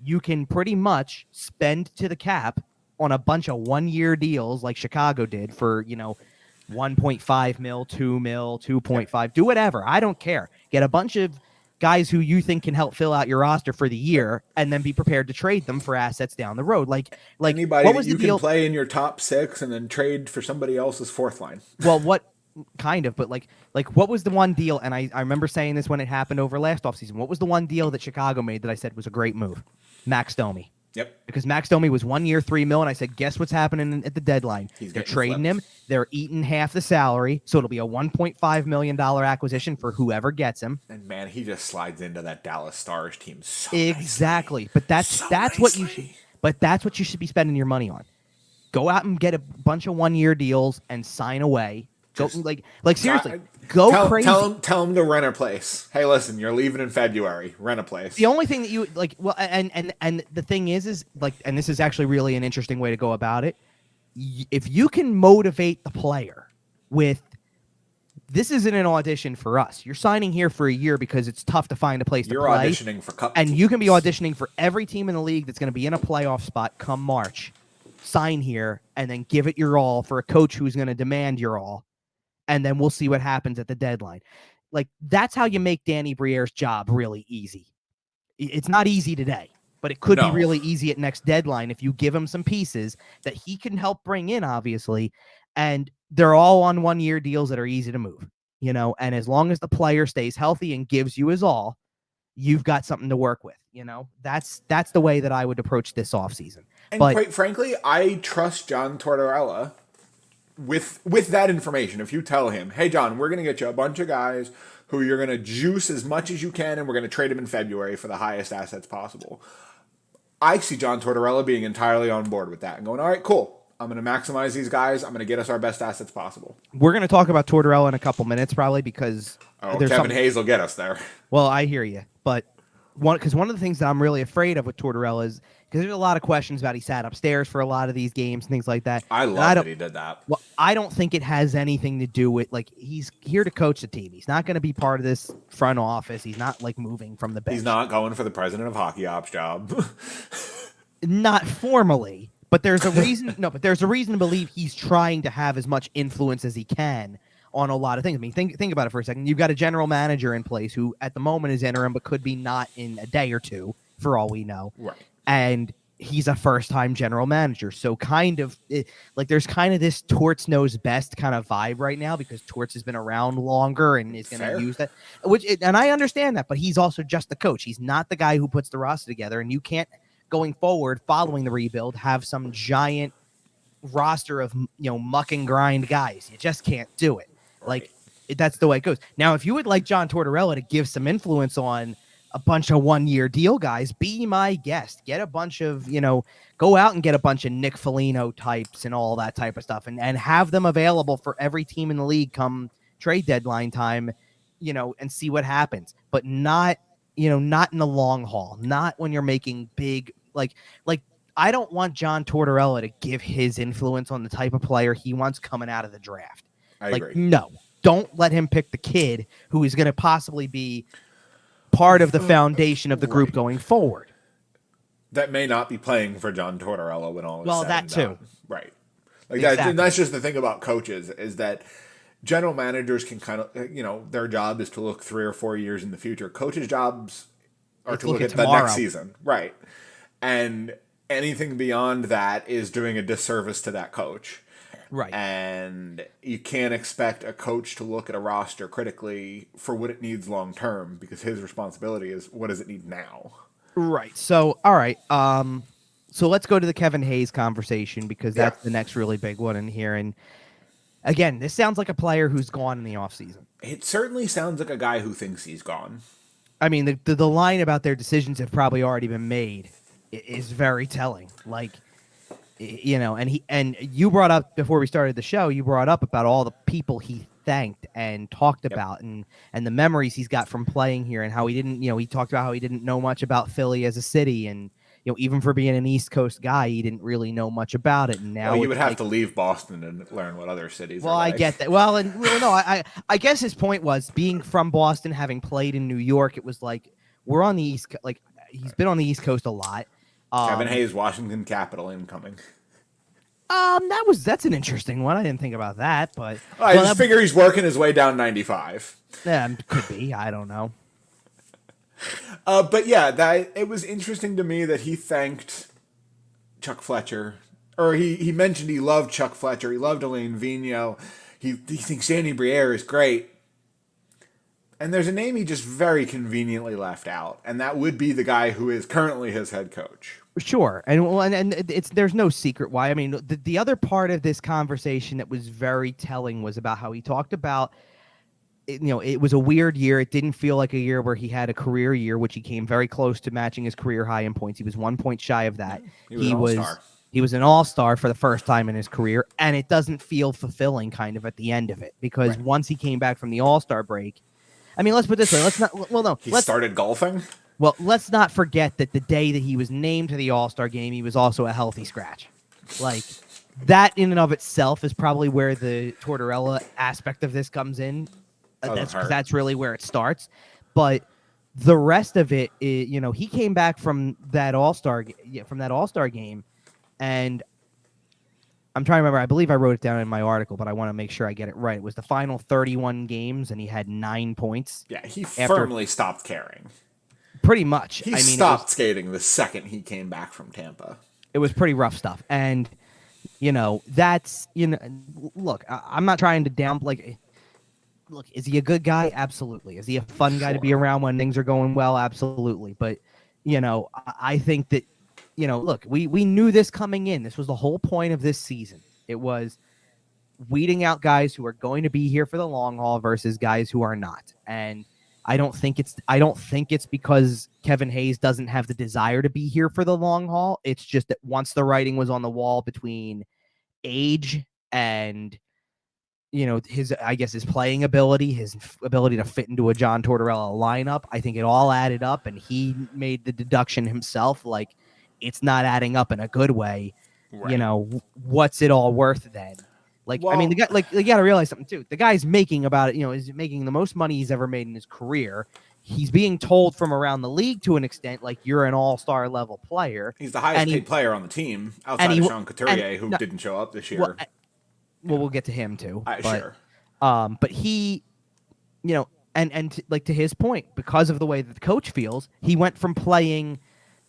You can pretty much spend to the cap on a bunch of 1 year deals like Chicago did for, 1.5 mil, 2 mil, 2.5, do whatever. I don't care. Get a bunch of guys who you think can help fill out your roster for the year, and then be prepared to trade them for assets down the road. Like anybody what was that you can play in your top 6 and then trade for somebody else's fourth line. Well, what kind of, but like what was the one deal? And I remember saying this when it happened over last offseason. What was the one deal that Chicago made that I said was a great move? Max Domi. Yep. Because Max Domi was 1 year, $3 million, and I said, guess what's happening at the deadline? They're trading him. They're eating half the salary, so it'll be a $1.5 million acquisition for whoever gets him. And man, he just slides into that Dallas Stars team so exactly. Nicely. But that's what you should. But that's what you should be spending your money on. Go out and get a bunch of 1 year deals and sign away. Go like seriously. Go crazy. Tell him to rent a place. Hey, listen, you're leaving in February. Rent a place. The only thing that you like, well, and the thing is like, and this is actually really an interesting way to go about it. If you can motivate the player with, this isn't an audition for us. You're signing here for a year because it's tough to find a place to play. You're auditioning for cup and teams. You can be auditioning for every team in the league that's going to be in a playoff spot come March. Sign here and then give it your all for a coach who's going to demand your all. And then we'll see what happens at the deadline. Like, that's how you make Danny Briere's job really easy. It's not easy today, but it could be really easy at next deadline if you give him some pieces that he can help bring in, obviously. And they're all on 1 year deals that are easy to move, and as long as the player stays healthy and gives you his all, you've got something to work with. That's the way that I would approach this offseason. And quite frankly, I trust John Tortorella with that information. If you tell him, hey, John, we're going to get you a bunch of guys who you're going to juice as much as you can, and we're going to trade them in February for the highest assets possible. I see John Tortorella being entirely on board with that and going, all right, cool. I'm going to maximize these guys. I'm going to get us our best assets possible. We're going to talk about Tortorella in a couple minutes, probably, because Kevin Hayes will get us there. Well, I hear you, but one of the things that I'm really afraid of with Tortorella is, because there's a lot of questions about he sat upstairs for a lot of these games and things like that. I love that he did that. Well, I don't think it has anything to do with, like, he's here to coach the team. He's not going to be part of this front office. He's not, like, moving from the bench. He's not going for the president of hockey ops job. Not formally, but there's a reason. No, but there's a reason to believe he's trying to have as much influence as he can on a lot of things. I mean, think about it for a second. You've got a general manager in place who at the moment is interim, but could be not in a day or two, for all we know. Right. And he's a first-time general manager. So there's kind of this Torts knows best kind of vibe right now, because Torts has been around longer and is going to use that. And I understand that, but he's also just the coach. He's not the guy who puts the roster together, and you can't, going forward, following the rebuild, have some giant roster of muck and grind guys. You just can't do it. Like, that's the way it goes. Now, if you would like John Tortorella to give some influence on a bunch of 1-year deal guys. Be my guest. Get a bunch of, go out and get a bunch of Nick Foligno types and all that type of stuff, and have them available for every team in the league come trade deadline time, and see what happens. But not, not in the long haul. Not when you're making big, like I don't want John Tortorella to give his influence on the type of player he wants coming out of the draft. I agree. No, don't let him pick the kid who is going to possibly be part of the foundation of the group going forward. That may not be playing for John Tortorella when all is said and done. Right. Like exactly. And that's just the thing about coaches, is that general managers can kind of, their job is to look 3 or 4 years in the future. Coaches' jobs are to look at the next season. Right. And anything beyond that is doing a disservice to that coach. Right. And you can't expect a coach to look at a roster critically for what it needs long term, because his responsibility is, what does it need now? Right. So, all right. So let's go to the Kevin Hayes conversation, because that's the next really big one in here. And again, this sounds like a player who's gone in the offseason. It certainly sounds like a guy who thinks he's gone. I mean, the line about their decisions have probably already been made is very telling. Like, and you brought up, before we started the show, you brought up about all the people he thanked and talked about, and the memories he's got from playing here, and how he didn't, he talked about how he didn't know much about Philly as a city, and even for being an East Coast guy, he didn't really know much about it. And now you would have to leave Boston and learn what other cities are like. I get that. Well, I guess his point was, being from Boston, having played in New York, it was like, we're on the East Coast. Like, he's been on the East Coast a lot. Kevin Hayes, Washington Capital incoming. That's an interesting one. I didn't think about that, but I just figure he's working his way down 95. Yeah, could be. I don't know. But yeah, it was interesting to me that he thanked Chuck Fletcher, or he mentioned he loved Chuck Fletcher. He loved Alain Vigneault. He thinks Danny Briere is great. And there's a name he just very conveniently left out, and that would be the guy who is currently his head coach. Sure, and there's no secret why. I mean, the other part of this conversation that was very telling was about how he talked about, it was a weird year. It didn't feel like a year where he had a career year, which he came very close to matching his career high in points. He was 1 point shy of that. He was an all-star for the first time in his career, and it doesn't feel fulfilling kind of at the end of it, because once he came back from the all-star break, I mean, let's put it this way. He started golfing? Well, let's not forget that the day that he was named to the All-Star game, he was also a healthy scratch. Like, that in and of itself is probably where the Tortorella aspect of this comes in. That's really where it starts. But the rest of it, he came back from that All-Star game, and I'm trying to remember. I believe I wrote it down in my article, but I want to make sure I get it right. It was the final 31 games, and he had 9 points. Yeah, he firmly stopped caring. Pretty much. He stopped skating the second he came back from Tampa. It was pretty rough stuff. And, that's, look, I'm not trying to downplay. Look, is he a good guy? Absolutely. Is he a fun guy to be around when things are going well? Absolutely. But, I think that, look, we knew this coming in. This was the whole point of this season. It was weeding out guys who are going to be here for the long haul versus guys who are not. And I don't think it's because Kevin Hayes doesn't have the desire to be here for the long haul. It's just that once the writing was on the wall between age and, his playing ability, his ability to fit into a John Tortorella lineup, I think it all added up, and he made the deduction himself, like, it's not adding up in a good way. Right. What's it all worth then? Like, well, I mean, the guy, like, you got to realize something too. The guy's making is making the most money he's ever made in his career. He's being told from around the league to an extent, like, you're an all-star level player. He's the highest paid player on the team outside of Sean Couturier, who didn't show up this year. Well, we'll get to him too. Sure. But he, to his point, because of the way that the coach feels, he went from playing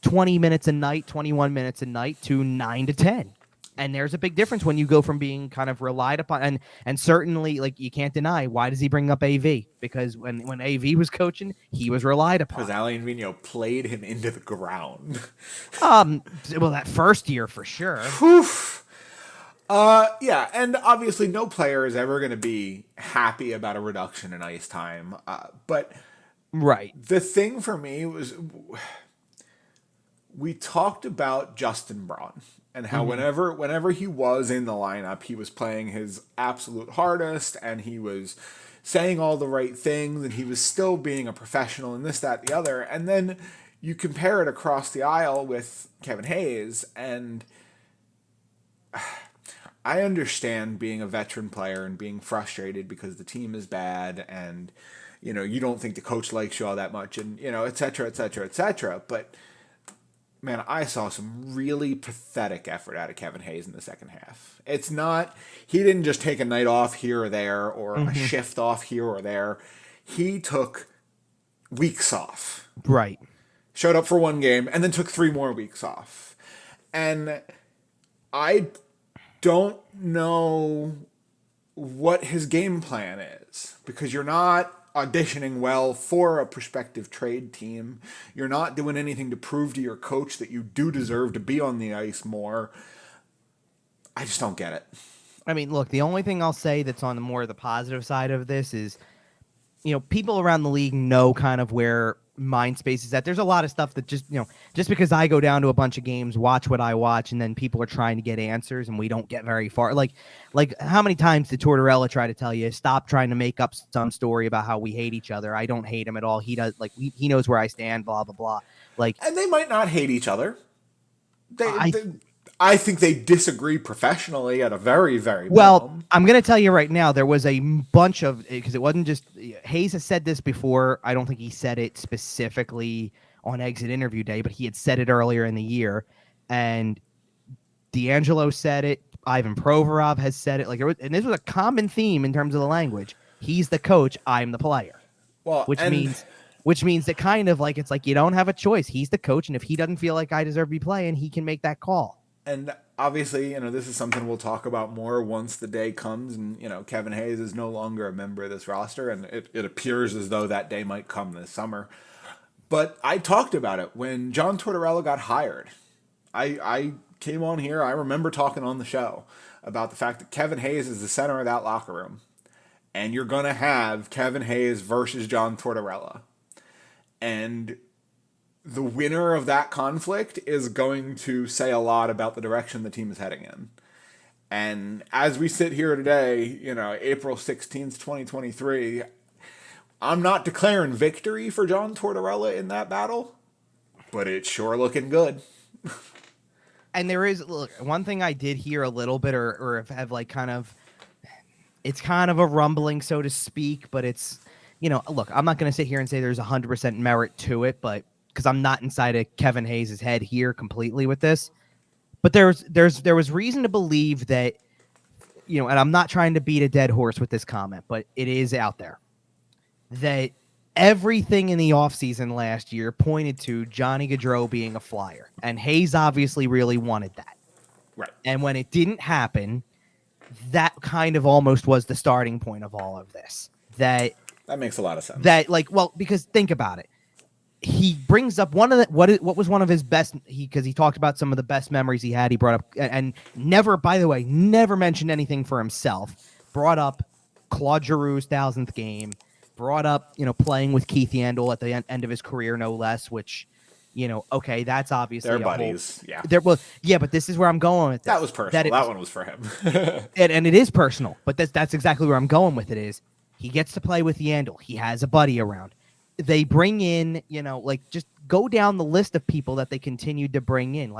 20 minutes a night, 21 minutes a night to 9 to 10. And there's a big difference when you go from being kind of relied upon, and certainly, like, you can't deny, why does he bring up AV? Because when AV was coaching, he was relied upon. Because Alain Vigneault played him into the ground. Well, that first year for sure. Yeah, and obviously no player is ever going to be happy about a reduction in ice time. But Right. The thing for me was we talked about Justin Braun and how Mm-hmm. whenever he was in the lineup, he was playing his absolute hardest and he was saying all the right things and he was still being a professional and this, that, the other. And then you compare it across the aisle with Kevin Hayes, and I understand being a veteran player and being frustrated because the team is bad and you don't think the coach likes you all that much and et cetera, et cetera, et cetera. But man, I saw some really pathetic effort out of Kevin Hayes in the second half. It's not, he didn't just take a night off here or there or a Mm-hmm. shift off here or there. He took weeks off, Right. showed up for one game, and then took 3 more weeks off. And I don't know what his game plan is because you're not auditioning well for a prospective trade team. You're not doing anything to prove to your coach that you do deserve to be on the ice more. I just don't get it. I mean, look, the only thing I'll say that's on the more the positive side of this is, people around the league know kind of where mind space is at. There's a lot of stuff that just because I go down to a bunch of games, watch what I watch, and then people are trying to get answers and we don't get very far. Like how many times did Tortorella try to tell you, stop trying to make up some story about how we hate each other? I don't hate him at all. He does, he knows where I stand, blah, blah, blah. Like, And they might not hate each other. They, I they I think they disagree professionally at a very, very Well, minimum. I'm going to tell you right now, there was a bunch of, because it wasn't just, Hayes has said this before. I don't think he said it specifically on exit interview day, but he had said it earlier in the year. And D'Angelo said it. Ivan Provorov has said it. And this was a common theme in terms of the language. He's the coach. I'm the player. Well, Which means that kind of like, it's like you don't have a choice. He's the coach. And if he doesn't feel like I deserve to be playing, he can make that call. And obviously, this is something we'll talk about more once the day comes and, Kevin Hayes is no longer a member of this roster, and it appears as though that day might come this summer. But I talked about it when John Tortorella got hired. I came on here, I remember talking on the show about the fact that Kevin Hayes is the center of that locker room. And you're going to have Kevin Hayes versus John Tortorella. And the winner of that conflict is going to say a lot about the direction the team is heading in. And as we sit here today, April 16th, 2023, I'm not declaring victory for John Tortorella in that battle, but it's sure looking good. And there is, look, one thing I did hear a little bit or have it's kind of a rumbling, so to speak, but it's, look, I'm not going to sit here and say there's 100% merit to it, but because I'm not inside of Kevin Hayes' head here completely with this, but there was reason to believe that, and I'm not trying to beat a dead horse with this comment, but it is out there that everything in the offseason last year pointed to Johnny Gaudreau being a flyer, and Hayes obviously really wanted that. Right. And when it didn't happen, that kind of almost was the starting point of all of this. That makes a lot of sense. Because think about it. He brings up what was one of his best, because he talked about some of the best memories he had. He brought up, and never, by the way, never mentioned anything for himself. Brought up Claude Giroux's 1000th game. Brought up, playing with Keith Yandel at the end of his career, no less, which, okay, that's obviously they're buddies. Yeah. But this is where I'm going with this. That was personal. That one was for him. and it is personal, but that's exactly where I'm going with it is he gets to play with Yandel. He has a buddy around. They bring in, just go down the list of people that they continued to bring in,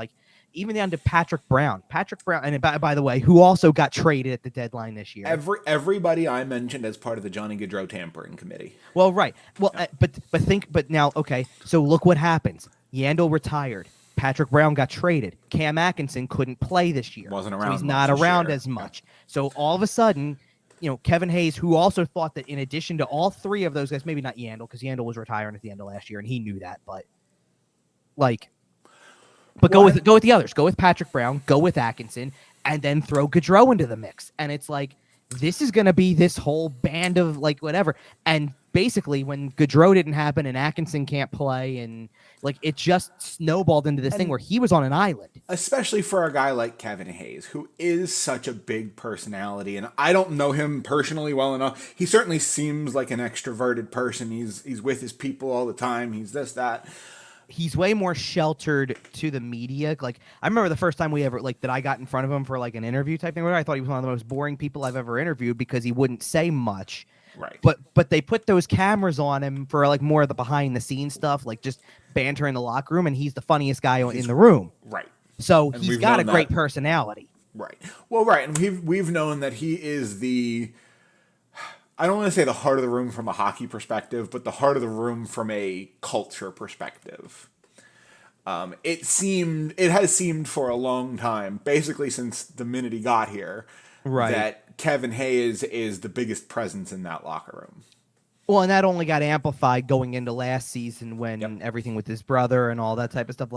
even down to Patrick Brown, and by the way, who also got traded at the deadline this year. Everybody I mentioned as part of the Johnny Gaudreau tampering committee. Well, right. Well, yeah. But now, okay. So look what happens. Yandel retired. Patrick Brown got traded. Cam Atkinson couldn't play this year. Wasn't around. So he's not around as much. So all of a sudden, Kevin Hayes, who also thought that in addition to all three of those guys, maybe not Yandel, because Yandel was retiring at the end of last year and he knew that, but go with the others. Go with Patrick Brown, go with Atkinson, and then throw Gaudreau into the mix. And it's like, this is going to be this whole band of like whatever. And basically, when Gaudreau didn't happen and Atkinson can't play, and like it just snowballed into this thing where he was on an island. Especially for a guy like Kevin Hayes, who is such a big personality, and I don't know him personally well enough. He certainly seems like an extroverted person. He's with his people all the time. He's this, that. He's way more sheltered to the media. Like I remember the first time we ever that I got in front of him for like an interview type thing. Where I thought he was one of the most boring people I've ever interviewed because he wouldn't say much. Right. But they put those cameras on him for like more of the behind the scenes stuff, like just banter in the locker room, and he's the funniest guy in the room. Right. So he's got a great personality. Right. Well, right, and we've known that he is I don't want to say the heart of the room from a hockey perspective, but the heart of the room from a culture perspective. It has seemed for a long time, basically since the minute he got here, right, that Kevin Hayes is the biggest presence in that locker room. Well, and that only got amplified going into last season when everything with his brother and all that type of stuff,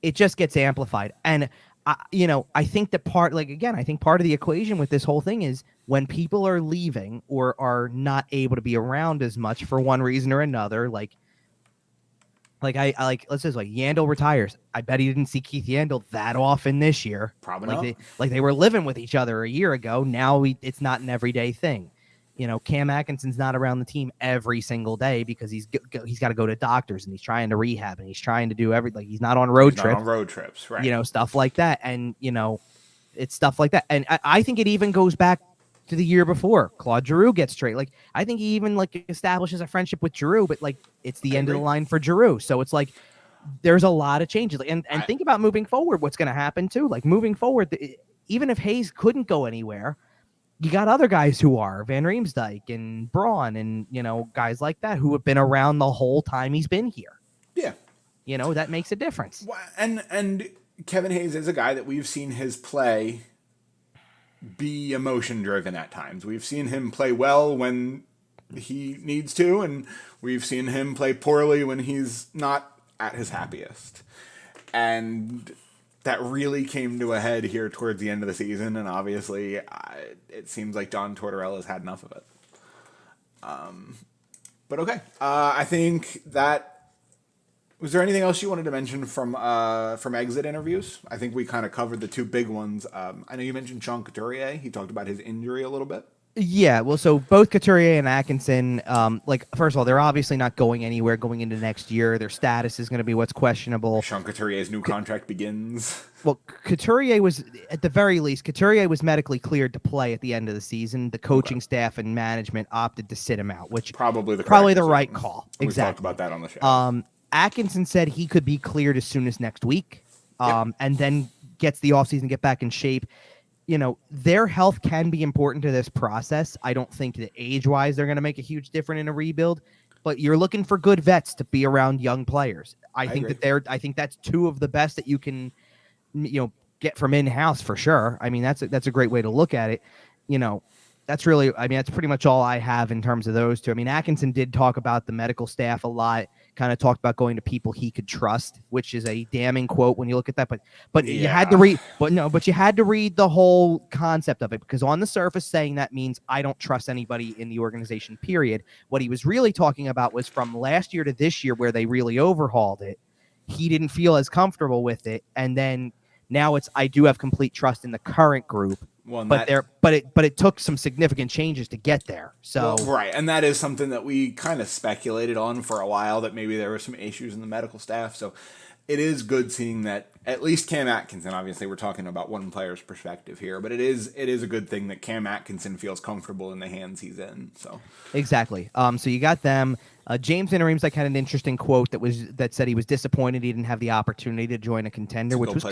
it just gets amplified. And I think that I think part of the equation with this whole thing is when people are leaving or are not able to be around as much for one reason or another, let's say Yandel retires. I bet he didn't see Keith Yandel that often this year. Probably not. They were living with each other a year ago. Now it's not an everyday thing. Cam Atkinson's not around the team every single day because he's got to go to doctors and he's trying to rehab and he's trying to do everything. He's not on road trips, right? Stuff like that, and it's stuff like that. And I think it even goes back to the year before Claude Giroux gets traded. I think he even establishes a friendship with Giroux, but it's the end of the line for Giroux. So it's there's a lot of changes. And think about moving forward. What's going to happen too? Moving forward, even if Hayes couldn't go anywhere, you got other guys who are Van Riemsdyk and Braun and, guys like that who have been around the whole time he's been here. Yeah. That makes a difference. And Kevin Hayes is a guy that we've seen his play be emotion driven at times. We've seen him play well when he needs to, and we've seen him play poorly when he's not at his happiest. And that really came to a head here towards the end of the season, and obviously it seems like John Tortorella's had enough of it. But okay, I think that... Was there anything else you wanted to mention from exit interviews? I think we kind of covered the two big ones. I know you mentioned Sean Couturier. He talked about his injury a little bit. Yeah, well, so both Couturier and Atkinson, first of all, they're obviously not going anywhere going into next year. Their status is going to be what's questionable. Sean Couturier's new contract begins. Well, Couturier was, at the very least, medically cleared to play at the end of the season. The coaching staff and management opted to sit him out, which probably the right call. Exactly. We talked about that on the show. Atkinson said he could be cleared as soon as next week, and then gets the offseason, get back in shape. Their health can be important to this process. I don't think that age-wise they're going to make a huge difference in a rebuild, but you're looking for good vets to be around young players. I think that's two of the best that you can, get from in-house for sure. I mean, that's a great way to look at it. That's pretty much all I have in terms of those two. I mean, Atkinson did talk about the medical staff a lot, kind of talked about going to people he could trust, which is a damning quote when you look at that. But you had to read, but you had to read the whole concept of it, because on the surface saying that means I don't trust anybody in the organization, period. What he was really talking about was from last year to this year where they really overhauled it. He didn't feel as comfortable with it. And then now I do have complete trust in the current group. Well, but it took some significant changes to get there. So right, and that is something that we kind of speculated on for a while, that maybe there were some issues in the medical staff. So it is good seeing that at least Cam Atkinson. Obviously, we're talking about one player's perspective here, but it is a good thing that Cam Atkinson feels comfortable in the hands he's in. So exactly. So you got them. James Van Riemsdyk had an interesting quote that said he was disappointed he didn't have the opportunity to join a contender, which was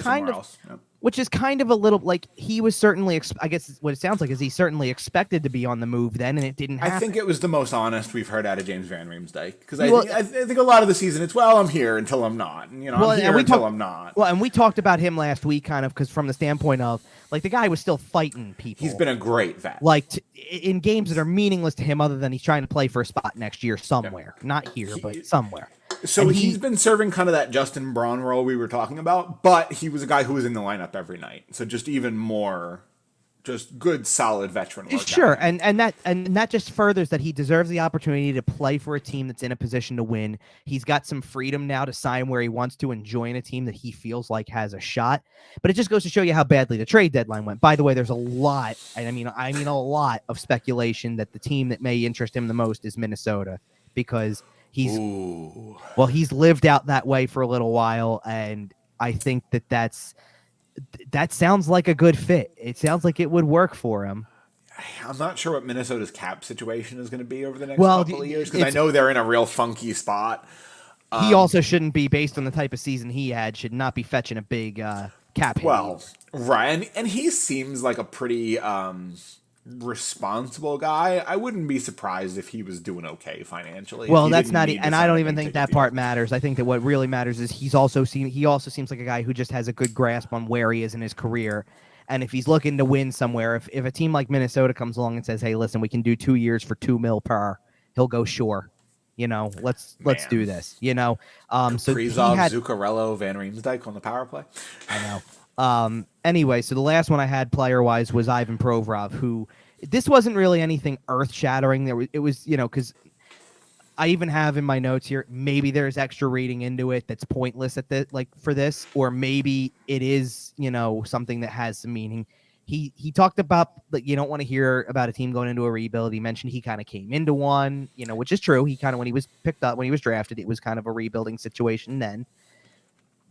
which is kind of a little he was certainly, I guess what it sounds like is he certainly expected to be on the move then, and it didn't happen. I think it was the most honest we've heard out of James Van Riemsdyk, because I think a lot of the season it's, I'm here until I'm not, and I'm here until I'm not. Well, and we talked about him last week, kind of, because from the standpoint of the guy was still fighting people. He's been a great vet, in games that are meaningless to him, other than he's trying to play for a spot next year somewhere, not here, but somewhere. So he's been serving kind of that Justin Braun role we were talking about, but he was a guy who was in the lineup every night. So just even more just good, solid veteran work. Sure, and that just furthers that he deserves the opportunity to play for a team that's in a position to win. He's got some freedom now to sign where he wants to and join a team that he feels like has a shot. But it just goes to show you how badly the trade deadline went. By the way, there's a lot, and I mean a lot of speculation that the team that may interest him the most is Minnesota, because he's lived out that way for a little while, and I think that sounds like a good fit. It sounds like it would work for him. I'm not sure what Minnesota's cap situation is going to be over the next couple of years, because I know they're in a real funky spot. He also shouldn't be, based on the type of season he had, should not be fetching a big cap hit. Well, right, and he seems like a pretty responsible guy. I wouldn't be surprised if he was doing okay financially. Well, that's not, and I don't even think that part matters. I think that what really matters is he also seems like a guy who just has a good grasp on where he is in his career. And if he's looking to win somewhere, if a team like Minnesota comes along and says, "Hey, listen, we can do 2 years for $2 million per," he'll go, "Sure, let's do this." So Kaprizov, Zuccarello, Van Riemsdyk on the power play. I know. Anyway, so the last one I had player-wise was Ivan Provorov, who this wasn't really anything earth-shattering. It was, because I even have in my notes here, maybe there's extra reading into it that's pointless for this, or maybe it is, something that has some meaning. He talked about that you don't want to hear about a team going into a rebuild. He mentioned he kind of came into one, which is true. He kind of, when he was picked up, when he was drafted, it was kind of a rebuilding situation then.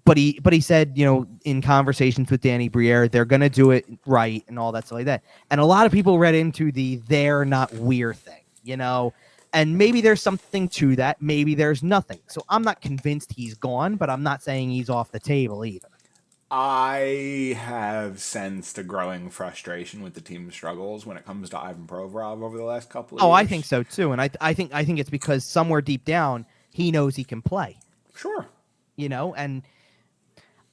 But he said, in conversations with Danny Briere, they're going to do it right and all that stuff like that. And a lot of people read into the "they're not we're" thing, and maybe there's something to that. Maybe there's nothing. So I'm not convinced he's gone, but I'm not saying he's off the table either. I have sensed a growing frustration with the team's struggles when it comes to Ivan Provorov over the last couple of years. Oh, I think so too. And I think it's because somewhere deep down, he knows he can play. Sure. And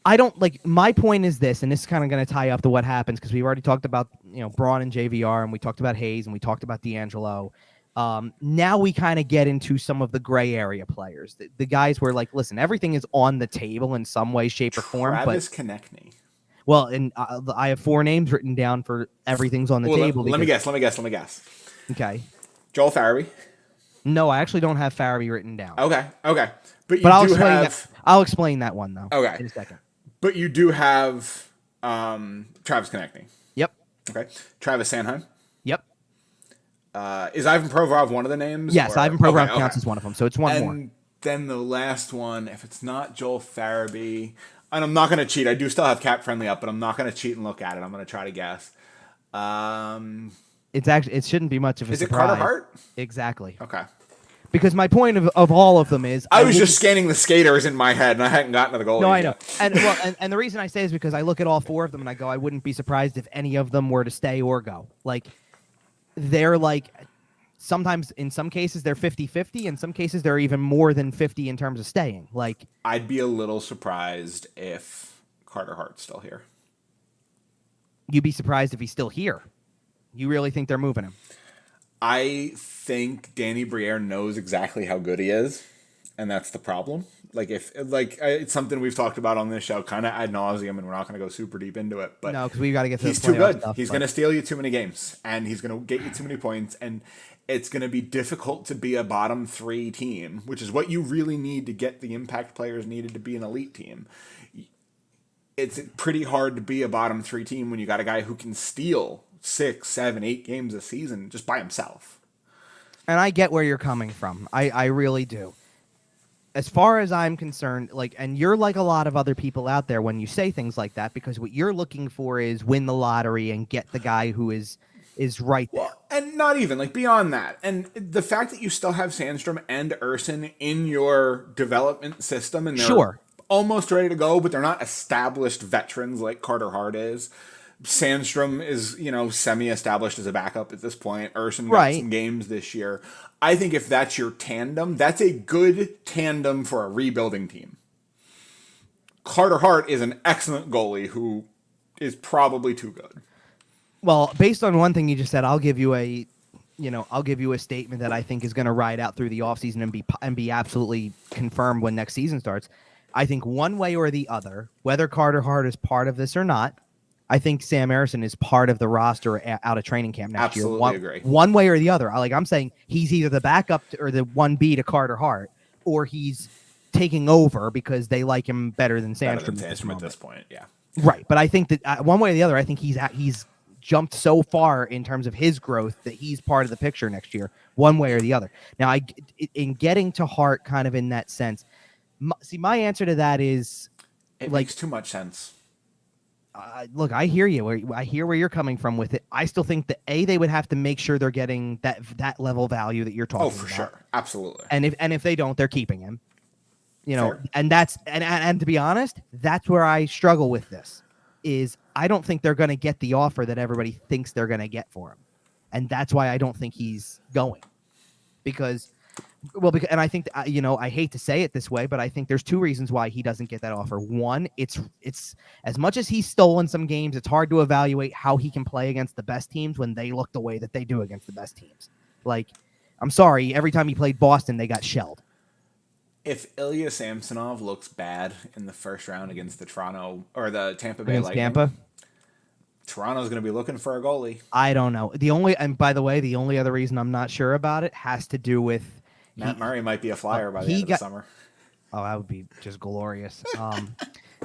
I don't my point is this, and this is kind of going to tie up to what happens, because we've already talked about, Braun and JVR, and we talked about Hayes, and we talked about D'Angelo. Now we kind of get into some of the gray area players, the guys where listen, everything is on the table in some way, shape, or form. Travis Konechny. Well, and I have 4 names written down for everything's on the table. Let me guess. Okay. Joel Farabee. No, I actually don't have Farabee written down. Okay. But I'll explain that one though. Okay. In a second. But you do have Travis Konechny. Yep. Okay. Travis Sanheim. Yep. Is Ivan Provorov one of the names? Yes, Ivan Provorov counts as one of them, so it's one more. And then the last one, if it's not Joel Farabee, and I'm not going to cheat. I do still have Cap Friendly up, but I'm not going to cheat and look at it. I'm going to try to guess. It shouldn't be much of a surprise. Is it Carter Hart? Exactly. Okay. Because my point of all of them is I was just scanning the skaters in my head, and I hadn't gotten to the goalie. No, I know. And the reason I say is because I look at all 4 of them and I go, I wouldn't be surprised if any of them were to stay or go. They're sometimes in some cases they're 50-50, in some cases they're even more than 50 in terms of staying. I'd be a little surprised if Carter Hart's still here. You'd be surprised if he's still here. You really think they're moving him? I think Danny Briere knows exactly how good he is, and that's the problem. It's something we've talked about on this show, kind of ad nauseum, and we're not going to go super deep into it. But no, because we've got to get to he's too good. He's going to steal you too many games, and he's going to get you too many points, and it's going to be difficult to be a bottom 3 team, which is what you really need to get the impact players needed to be an elite team. It's pretty hard to be a bottom 3 team when you got a guy who can steal 6, 7, 8 games a season just by himself. And I get where you're coming from. I really do. As far as I'm concerned, and you're like a lot of other people out there when you say things like that, because what you're looking for is win the lottery and get the guy who is right there. Well, and not even beyond that. And the fact that you still have Sandstrom and Urson in your development system, and they're almost ready to go, but they're not established veterans like Carter Hart is. Sandstrom is, semi-established as a backup at this point. Urson got some games this year. I think if that's your tandem, that's a good tandem for a rebuilding team. Carter Hart is an excellent goalie who is probably too good. Well, based on one thing you just said, I'll give you a statement that I think is going to ride out through the offseason and be absolutely confirmed when next season starts. I think one way or the other, whether Carter Hart is part of this or not, I think Sam Emerson is part of the roster out of training camp next Absolutely year. agree. One way or the other. I'm saying he's either the backup or the 1B to Carter Hart, or he's taking over because they like him better than Sandstrom at this point. Yeah. Right. But I think that one way or the other, I think he's jumped so far in terms of his growth that he's part of the picture next year, one way or the other. Now, in getting to Hart kind of in that sense, my answer to that is it makes too much sense. Look, I hear you. I hear where you're coming from with it. I still think that they would have to make sure they're getting that level value that you're talking about. Oh, for sure, absolutely. And if they don't, they're keeping him. Fair. And that's and to be honest, that's where I struggle with this. Is I don't think they're going to get the offer that everybody thinks they're going to get for him, and that's why I don't think he's going. Because I think I hate to say it this way, but I think there's two reasons why he doesn't get that offer. One, it's as much as he's stolen some games, it's hard to evaluate how he can play against the best teams when they look the way that they do against the best teams. Like, I'm sorry, every time he played Boston, they got shelled. If Ilya Samsonov looks bad in the first round against the Tampa Bay Lightning, Toronto's going to be looking for a goalie. I don't know. And by the way, the only other reason I'm not sure about it has to do with Matt Murray might be a flyer by the end of the summer. Oh, that would be just glorious.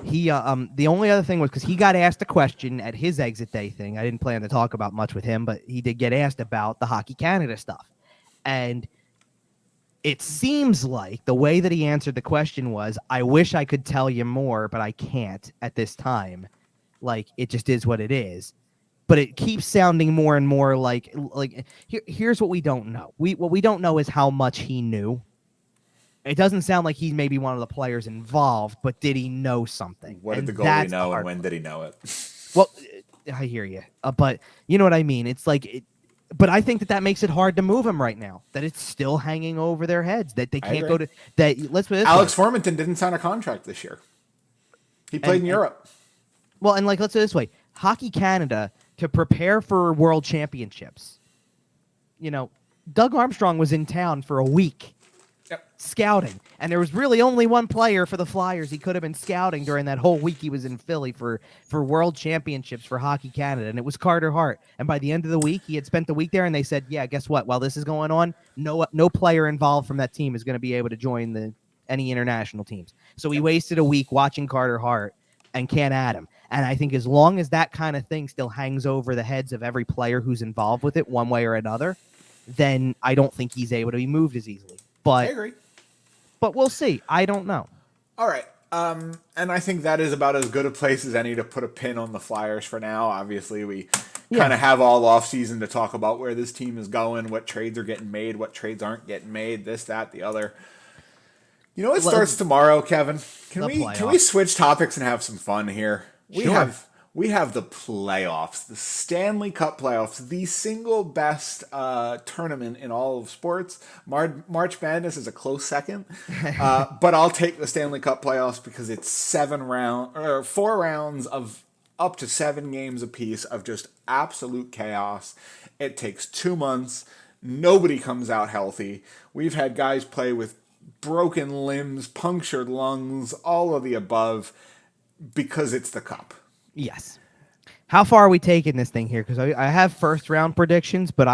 The only other thing was because he got asked a question at his exit day thing. I didn't plan to talk about much with him, but he did get asked about the Hockey Canada stuff. And it seems like the way that he answered the question was, I wish I could tell you more, but I can't at this time. Like, it just is what it is. But it keeps sounding more and more like here's what we don't know. What we don't know is how much he knew. It doesn't sound like he's maybe one of the players involved, but did he know something? What did the goalie know, and when did he know it? Well, I hear you, but you know what I mean. It's like, but I think that makes it hard to move him right now. That it's still hanging over their heads. That they can't go to that. Let's put it this Alex Formenton didn't sign a contract this year. He played in Europe. Well, and let's put it this way: Hockey Canada, to prepare for World Championships, Doug Armstrong was in town for a week scouting, and there was really only one player for the Flyers he could have been scouting during that whole week he was in Philly for World Championships for Hockey Canada, and it was Carter Hart. And by the end of the week, he had spent the week there, and they said, yeah, guess what? While this is going on, no player involved from that team is going to be able to join any international teams. So he wasted a week watching Carter Hart and can't add him. And I think as long as that kind of thing still hangs over the heads of every player who's involved with it one way or another, then I don't think he's able to be moved as easily. But I agree. But we'll see. I don't know. All right. And I think that is about as good a place as any to put a pin on the Flyers for now. Obviously, we kind of have all offseason to talk about where this team is going, what trades are getting made, what trades aren't getting made, this, that, the other. It starts tomorrow, Kevin. Can we switch topics and have some fun here? We have the playoffs, the Stanley Cup Playoffs, the single best tournament in all of sports. March Madness is a close second, but I'll take the Stanley Cup Playoffs because it's 4 rounds of up to 7 games apiece of just absolute chaos. It takes 2 months. Nobody comes out healthy. We've had guys play with broken limbs, punctured lungs, all of the above, because it's the Cup. Yes. How far are we taking this thing here? Because I have first round predictions, but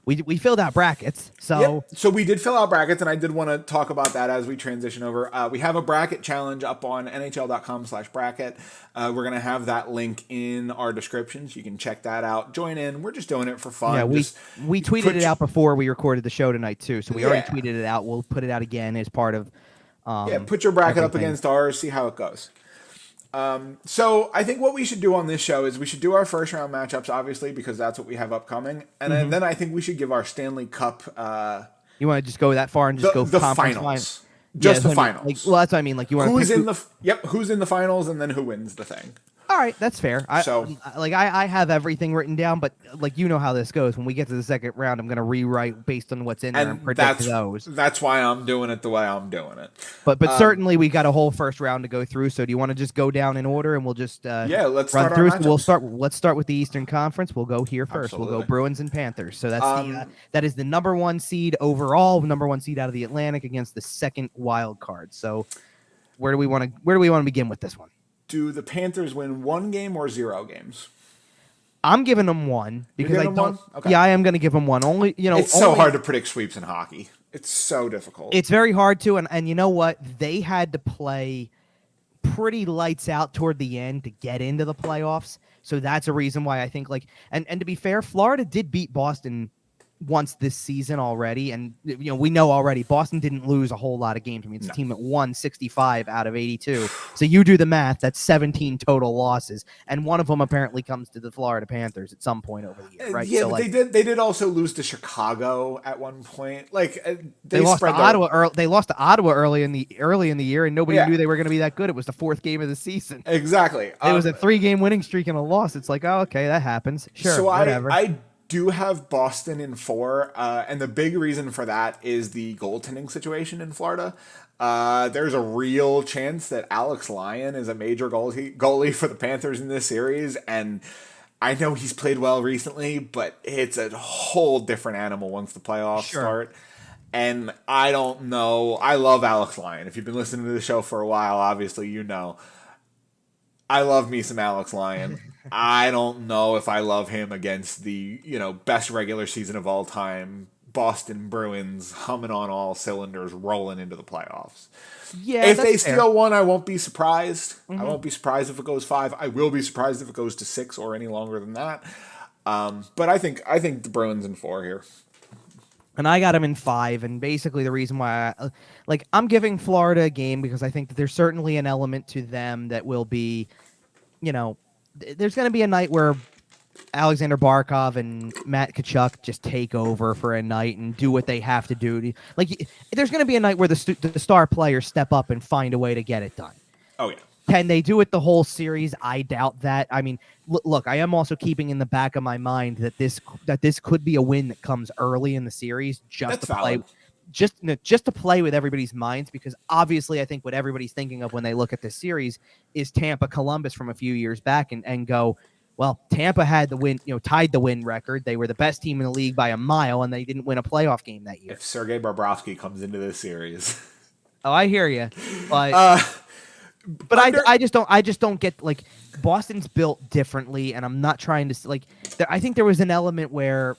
we filled out brackets. So we did fill out brackets, and I did want to talk about that as we transition over. We have a bracket challenge up on nhl.com/bracket. We're going to have that link in our descriptions. You can check that out. Join in. We're just doing it for fun. Yeah, we tweeted it out before we recorded the show tonight, too. So we already tweeted it out. We'll put it out again as part of put your bracket up against ours. See how it goes. So I think what we should do on this show is we should do our first round matchups, obviously, because that's what we have upcoming. And then I think we should give our Stanley Cup. You want to just go that far and just go the conference finals. Just the finals. That's what I mean. Like, you want who's in the finals, and then who wins the thing. All right, that's fair. I have everything written down, but you know how this goes. When we get to the second round, I'm going to rewrite based on what's in there and predict those. That's why I'm doing it the way I'm doing it. But certainly we got a whole first round to go through. So do you want to just go down in order and we'll just let's run start through? So let's start with the Eastern Conference. We'll go here first. Absolutely. We'll go Bruins and Panthers. So that's that is the number 1 seed overall, number 1 seed out of the Atlantic against the second wild card. So where do we want to begin with this one? Do the Panthers win 1 game or 0 games? I'm giving them 1 because I them don't. 1? Okay. Yeah, I am going to give them 1. It's so hard to predict sweeps in hockey. It's so difficult. It's very hard to, and you know what? They had to play pretty lights out toward the end to get into the playoffs. So that's a reason why I think and to be fair, Florida did beat Boston once this season already, and we know already Boston didn't lose a whole lot of games. I mean, it's a team that won 65 out of 82. So you do the math, that's 17 total losses, and one of them apparently comes to the Florida Panthers at some point over the year, right? Yeah, so, but they did also lose to Chicago at one point. They lost to Ottawa. They lost to Ottawa early in the year, and nobody knew they were going to be that good. It was the 4th game of the season. Exactly. It was a 3-game winning streak and a loss. It's like, oh, okay, that happens. Sure, so whatever. I do have Boston in 4, and the big reason for that is the goaltending situation in Florida. There's a real chance that Alex Lyon is a major goalie for the Panthers in this series, and I know he's played well recently, but it's a whole different animal once the playoffs start. And I don't know. I love Alex Lyon. If you've been listening to the show for a while, obviously you know. I love me some Alex Lyon. I don't know if I love him against the, best regular season of all time, Boston Bruins humming on all cylinders, rolling into the playoffs. Yeah, if they steal one, I won't be surprised. Mm-hmm. I won't be surprised if it goes 5. I will be surprised if it goes to 6 or any longer than that. But I think the Bruins in 4 here. And I got them in 5, and basically the reason why I'm giving Florida a game because I think that there's certainly an element to them that will be, there's going to be a night where Alexander Barkov and Matt Tkachuk just take over for a night and do what they have to do. There's going to be a night where the star players step up and find a way to get it done. Oh, yeah. Can they do it the whole series? I doubt that. I mean, look, I am also keeping in the back of my mind that this could be a win that comes early in the series just to play with everybody's minds, because obviously I think what everybody's thinking of when they look at this series is Tampa Columbus from a few years back and go, well, Tampa had the win, tied the win record. They were the best team in the league by a mile, and they didn't win a playoff game that year. If Sergei Bobrovsky comes into this series. Oh, I hear you. But I just don't get Boston's built differently, and I'm not trying to I think there was an element where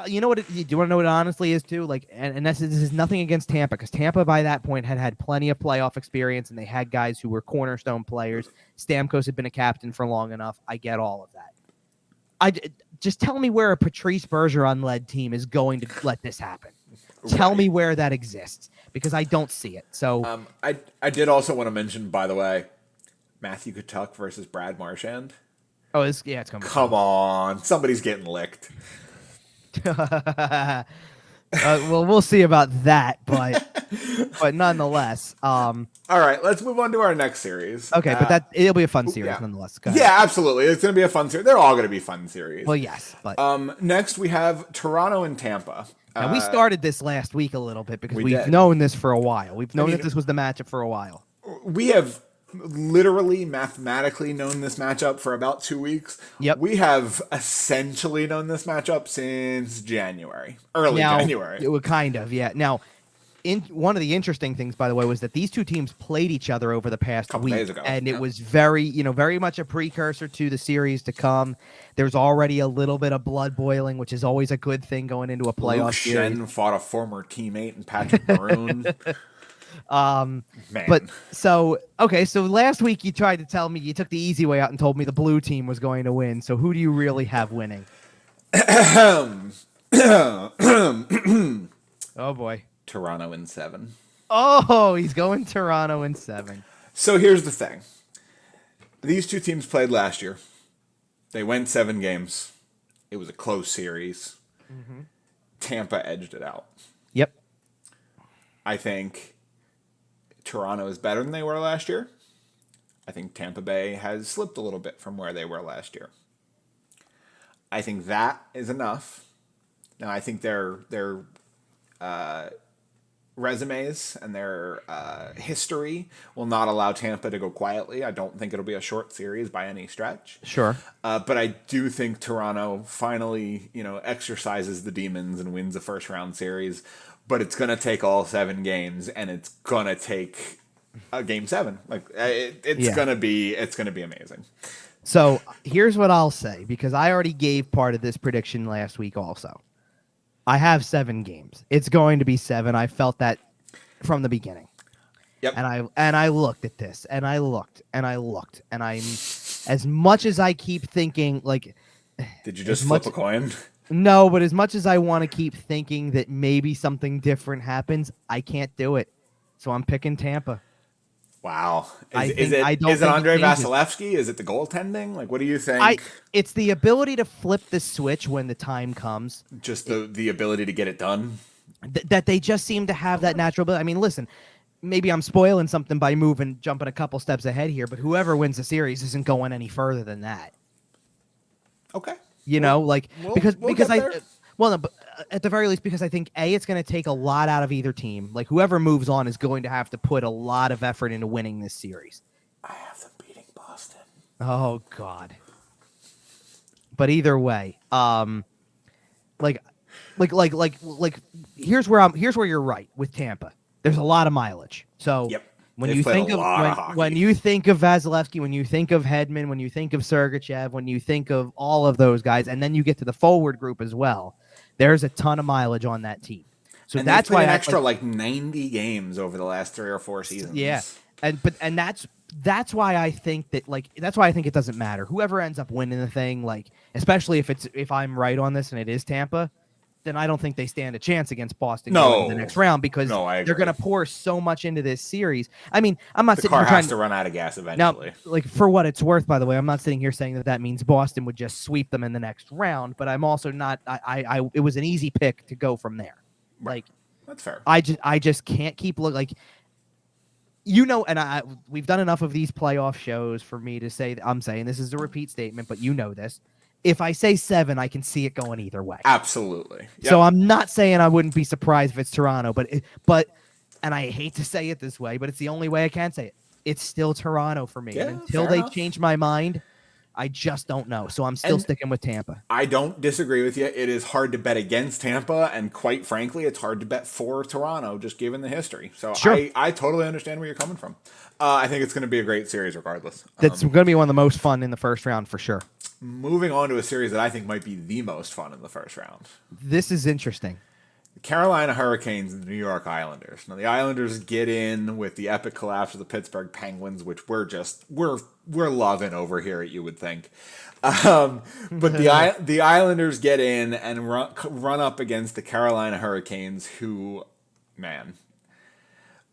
you know what? Do you want to know what it honestly is too? And this is nothing against Tampa, because Tampa by that point had plenty of playoff experience, and they had guys who were cornerstone players. Stamkos had been a captain for long enough. I get all of that. Just tell me where a Patrice Bergeron-led team is going to let this happen. Tell me where that exists, because I don't see it. So I did also want to mention, by the way, Matthew Tkachuk versus Brad Marchand. Oh, it's coming. Come on, somebody's getting licked. Well, we'll see about that, but nonetheless. All right, let's move on to our next series. Okay, but it'll be a fun series nonetheless. Yeah, absolutely. It's going to be a fun series. They're all going to be fun series. Well, yes, but next we have Toronto and Tampa. And we started this last week a little bit because we've known this for a while. We've known that this was the matchup for a while. We have literally mathematically known this matchup for about 2 weeks. Yep. We have essentially known this matchup since January. January. It would kind of, yeah. Now, one of the interesting things, by the way, was that these two teams played each other over the past week, days ago. And it was very much a precursor to the series to come. There's already a little bit of blood boiling, which is always a good thing going into a playoff series. Shen fought a former teammate in Patrick Maroon. Man. But so last week you tried to tell me, you took the easy way out and told me the blue team was going to win. So who do you really have winning? Oh boy. Toronto in 7. Oh, he's going Toronto in 7. So here's the thing. These two teams played last year. They went 7 games. It was a close series. Mm-hmm. Tampa edged it out. Yep. I think Toronto is better than they were last year. I think Tampa Bay has slipped a little bit from where they were last year. I think that is enough. Now, I think their resumes and their history will not allow Tampa to go quietly. I don't think it'll be a short series by any stretch. Sure. But I do think Toronto finally, exercises the demons and wins a first round series. But it's going to take all 7 games, and it's going to take Game 7. Like it's gonna be amazing. So here's what I'll say, because I already gave part of this prediction last week also. I have 7 games. It's going to be 7. I felt that from the beginning. Yep. And I looked at this, and I looked, and I'm, as much as I keep thinking, like, did you just flip a coin? No, but as much as I want to keep thinking that maybe something different happens, I can't do it. So I'm picking Tampa. Wow. Is it Andrei Vasilevsky? Is it the goaltending? Like, what do you think? It's the ability to flip the switch when the time comes. Just the ability to get it done. That they just seem to have that natural ability. I mean, listen, maybe I'm spoiling something by jumping a couple steps ahead here, but whoever wins the series isn't going any further than that. Okay. But at the very least, because I think it's going to take a lot out of either team. Like, whoever moves on is going to have to put a lot of effort into winning this series. I have them beating Boston. Oh God. But either way, here's where you're right with Tampa. There's a lot of mileage. So yep. When you think of Vasilevsky, when you think of Hedman, when you think of Sergachev, when you think of all of those guys, and then you get to the forward group as well, there's a ton of mileage on that team. So and that's why an extra 90 games over the last 3 or 4 seasons. Yeah, and that's why I think that it doesn't matter whoever ends up winning the thing. Like, especially if I'm right on this and it is Tampa, then I don't think they stand a chance against Boston in the next round, because they're going to pour so much into this series. I mean, I'm not sitting here trying to run out of gas eventually. Now, like, for what it's worth, by the way, I'm not sitting here saying that means Boston would just sweep them in the next round, but I'm also not. It was an easy pick to go from there. Like, that's fair. I just can't keep like. And we've done enough of these playoff shows for me to say that I'm saying this is a repeat statement, but you know this. If I say 7, I can see it going either way. Absolutely. Yep. So I'm not saying I wouldn't be surprised if it's Toronto, but and I hate to say it this way, but it's the only way I can say it. It's still Toronto for me. Yeah, and until they change my mind, I just don't know. So I'm still sticking with Tampa. I don't disagree with you. It is hard to bet against Tampa, and quite frankly, it's hard to bet for Toronto, just given the history. So sure. I totally understand where you're coming from. I think it's going to be a great series regardless. That's going to be one of the most fun in the first round for sure. Moving on to a series that I think might be the most fun in the first round. This is interesting. The Carolina Hurricanes and the New York Islanders. Now, the Islanders get in with the epic collapse of the Pittsburgh Penguins, which we're loving over here, you would think. But the Islanders get in and run up against the Carolina Hurricanes, who, man,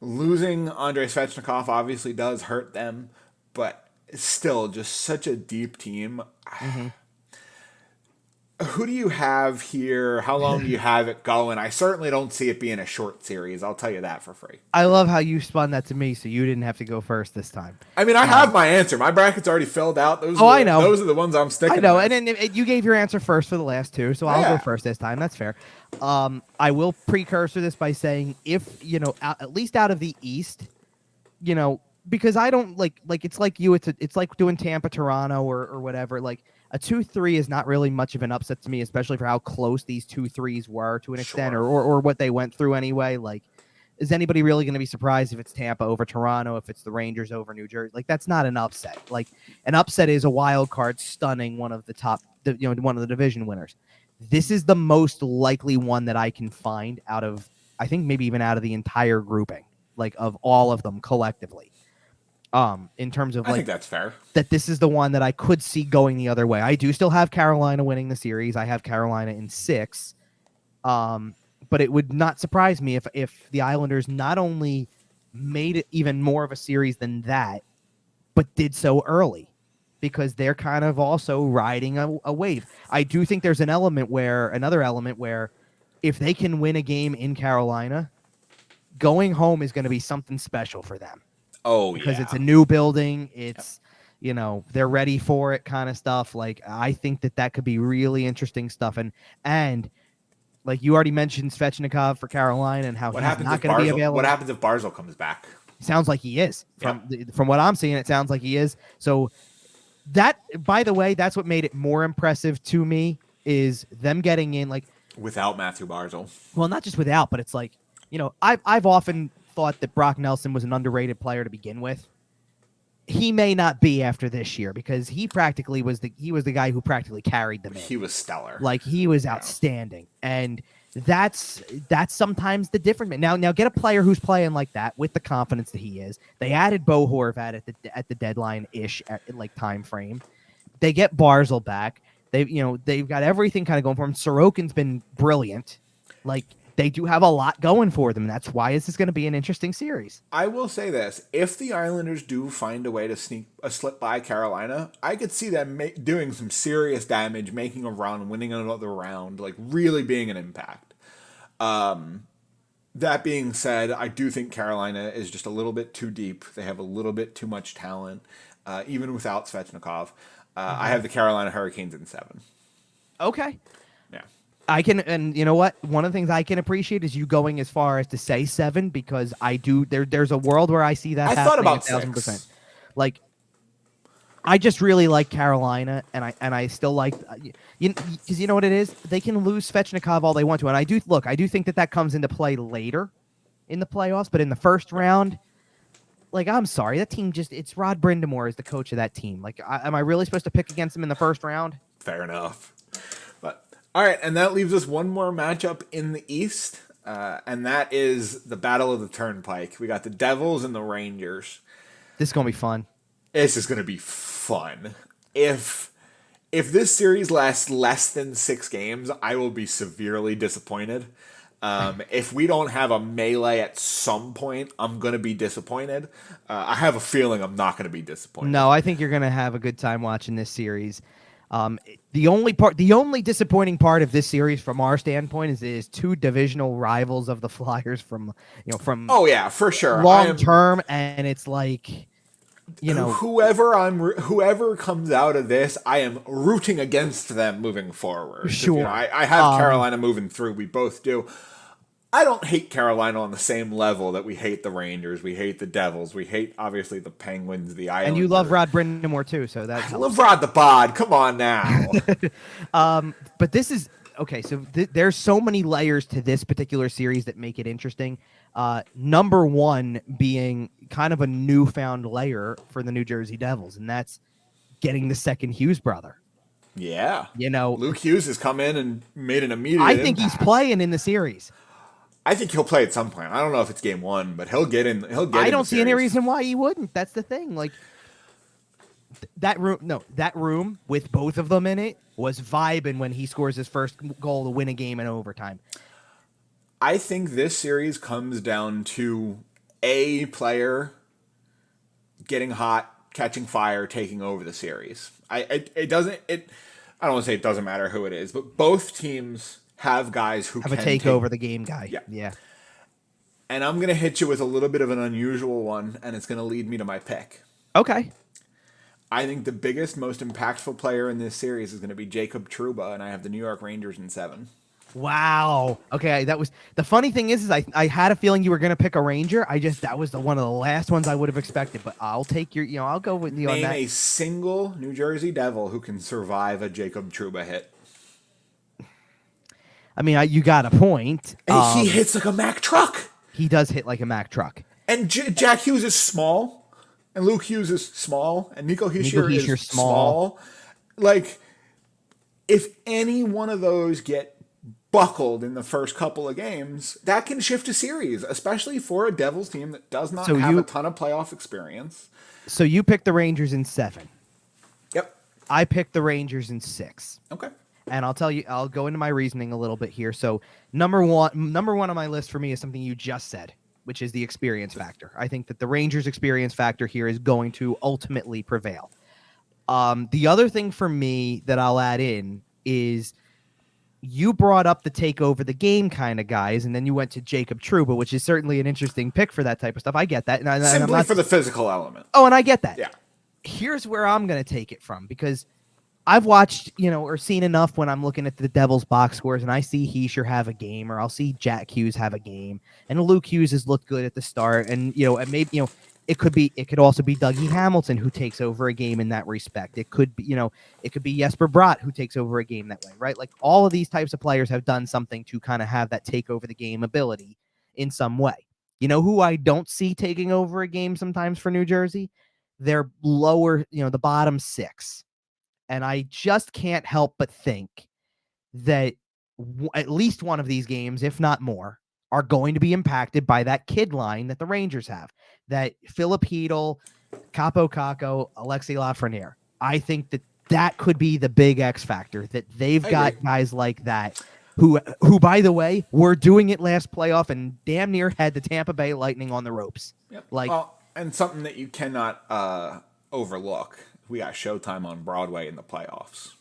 losing Andrei Svechnikov obviously does hurt them, but it's still just such a deep team. Mm-hmm. Who do you have here? How long do you have it going? I certainly don't see it being a short series. I'll tell you that for free. I love how you spun that to me, so you didn't have to go first this time. I mean, I have my answer. My bracket's already filled out. I know. Those are the ones I'm sticking with. I know, and then you gave your answer first for the last 2, so I'll go first this time. That's fair. I will precursor this by saying, if, at least out of the East, because I don't like it's like you. It's like doing Tampa, Toronto, or whatever. Like, a 2-3 is not really much of an upset to me, especially for how close these 2-3s were to an extent, or what they went through anyway. Like, is anybody really going to be surprised if it's Tampa over Toronto, if it's the Rangers over New Jersey? Like, that's not an upset. Like, an upset is a wild card stunning one of the top, one of the division winners. This is the most likely one that I can find out of, I think maybe even out of the entire grouping, like, of all of them collectively. In terms of, like, I think that's fair. That this is the one that I could see going the other way. I do still have Carolina winning the series. I have Carolina in 6. But it would not surprise me if the Islanders not only made it even more of a series than that, but did so early, because they're kind of also riding a wave. I do think there's another element where if they can win a game in Carolina, going home is going to be something special for them. Oh, because it's a new building. It's, they're ready for it kind of stuff. Like, I think that could be really interesting stuff. And like you already mentioned Svechnikov for Carolina and how he's not going to be available. What happens if Barzal comes back? Sounds like he is. From what I'm seeing, it sounds like he is. So that, by the way, that's what made it more impressive to me, is them getting in, like, without Matthew Barzal. Well, not just without, but it's like, I've often thought that Brock Nelson was an underrated player to begin with. He may not be after this year because he was the guy who practically carried them in. He was stellar. Like he was outstanding. And that's sometimes the difference. Now get a player who's playing like that with the confidence that he is. They added Bo Horvat at the deadline-ish like time frame. They get Barzal back. They've got everything kind of going for them. Sorokin's been brilliant. Like they do have a lot going for them. That's why this is going to be an interesting series. I will say this. If the Islanders do find a way to slip by Carolina, I could see them doing some serious damage, making a run, winning another round, like really being an impact. That being said, I do think Carolina is just a little bit too deep. They have a little bit too much talent, even without Svechnikov. I have the Carolina Hurricanes in 7. Okay. Yeah. I can, and you know what? One of the things I can appreciate is you going as far as to say 7 because I do. There's a world where I see that. I thought about 1,000%. Like, I just really like Carolina, and I still like because you know what it is. They can lose Svechnikov all they want to, and I do think that comes into play later in the playoffs, but in the first round. Like, I'm sorry, that team it's Rod Brindamore is the coach of that team. Like, am I really supposed to pick against him in the first round? Fair enough. But all right, and that leaves us one more matchup in the East, and that is the Battle of the Turnpike. We got the Devils and the Rangers. This is going to be fun. This is going to be fun. If this series lasts less than 6 games, I will be severely disappointed. If we don't have a melee at some point, I'm going to be disappointed. I have a feeling I'm not going to be disappointed. No, I think you're going to have a good time watching this series. The only disappointing part of this series from our standpoint is 2 divisional rivals of the Flyers from oh yeah, for sure, long term, and it's like, whoever comes out of this, I am rooting against them moving forward. Sure, I have Carolina moving through. We both do. I don't hate Carolina on the same level that we hate the Rangers, we hate the Devils, we hate obviously the Penguins, the Islanders. And you love Rod Brindamore too, so that's I love Rod the Bod. Come on now. But this is okay. So there's so many layers to this particular series that make it interesting. Number one being kind of a newfound layer for the New Jersey Devils, and that's getting the second Hughes brother. Yeah, Luke Hughes has come in and made an immediate. I think he's playing in the series. I think he'll play at some point. I don't know if it's game 1, but he'll get in. I don't see any reason why he wouldn't. That's the thing. Like that room with both of them in it was vibing when he scores his first goal to win a game in overtime. I think this series comes down to a player getting hot, catching fire, taking over the series. I don't want to say it doesn't matter who it is, but both teams have guys who have can take over the game guy. Yeah. And I'm going to hit you with a little bit of an unusual one, and it's going to lead me to my pick. Okay. I think the biggest, most impactful player in this series is going to be Jacob Trouba, and I have the New York Rangers in 7. Wow. Okay, that was the funny thing is I had a feeling you were going to pick a Ranger. That was one of the last ones I would have expected, but I'll take I'll go with you on that. Name a single New Jersey Devil who can survive a Jacob Trouba hit. I mean, you got a point. And he hits like a Mack truck. He does hit like a Mack truck. And Jack Hughes is small, and Luke Hughes is small, and Nico Hischier is small. Like, if any one of those get buckled in the first couple of games, that can shift a series, especially for a Devils team that does not have a ton of playoff experience. So you picked the Rangers in 7. Yep. I picked the Rangers in 6. Okay. And I'll go into my reasoning a little bit here. So number one on my list for me is something you just said, which is the experience factor. I think that the Rangers' experience factor here is going to ultimately prevail. The other thing for me that I'll add in is you brought up the take over the game kind of guys, and then you went to Jacob Trouba, which is certainly an interesting pick for that type of stuff. I get that. Simply for the physical element. Oh, and I get that. Yeah. Here's where I'm going to take it from, because I've watched, or seen enough when I'm looking at the Devils box scores and I see Hischier have a game, or I'll see Jack Hughes have a game, and Luke Hughes has looked good at the start. And, and maybe, it could also be Dougie Hamilton who takes over a game in that respect. It could be, it could be Jesper Bratt who takes over a game that way, right? Like all of these types of players have done something to kind of have that take over the game ability in some way. You know who I don't see taking over a game sometimes for New Jersey? They're lower, the bottom six. And I just can't help but think that at least one of these games, if not more, are going to be impacted by that kid line that the Rangers have. That Philip Hedl, Capo Caco, Alexei Lafreniere. I think that could be the big X factor, that they've got guys like that who, by the way, were doing it last playoff and damn near had the Tampa Bay Lightning on the ropes. Yep. And something that you cannot overlook. We got Showtime on Broadway in the playoffs.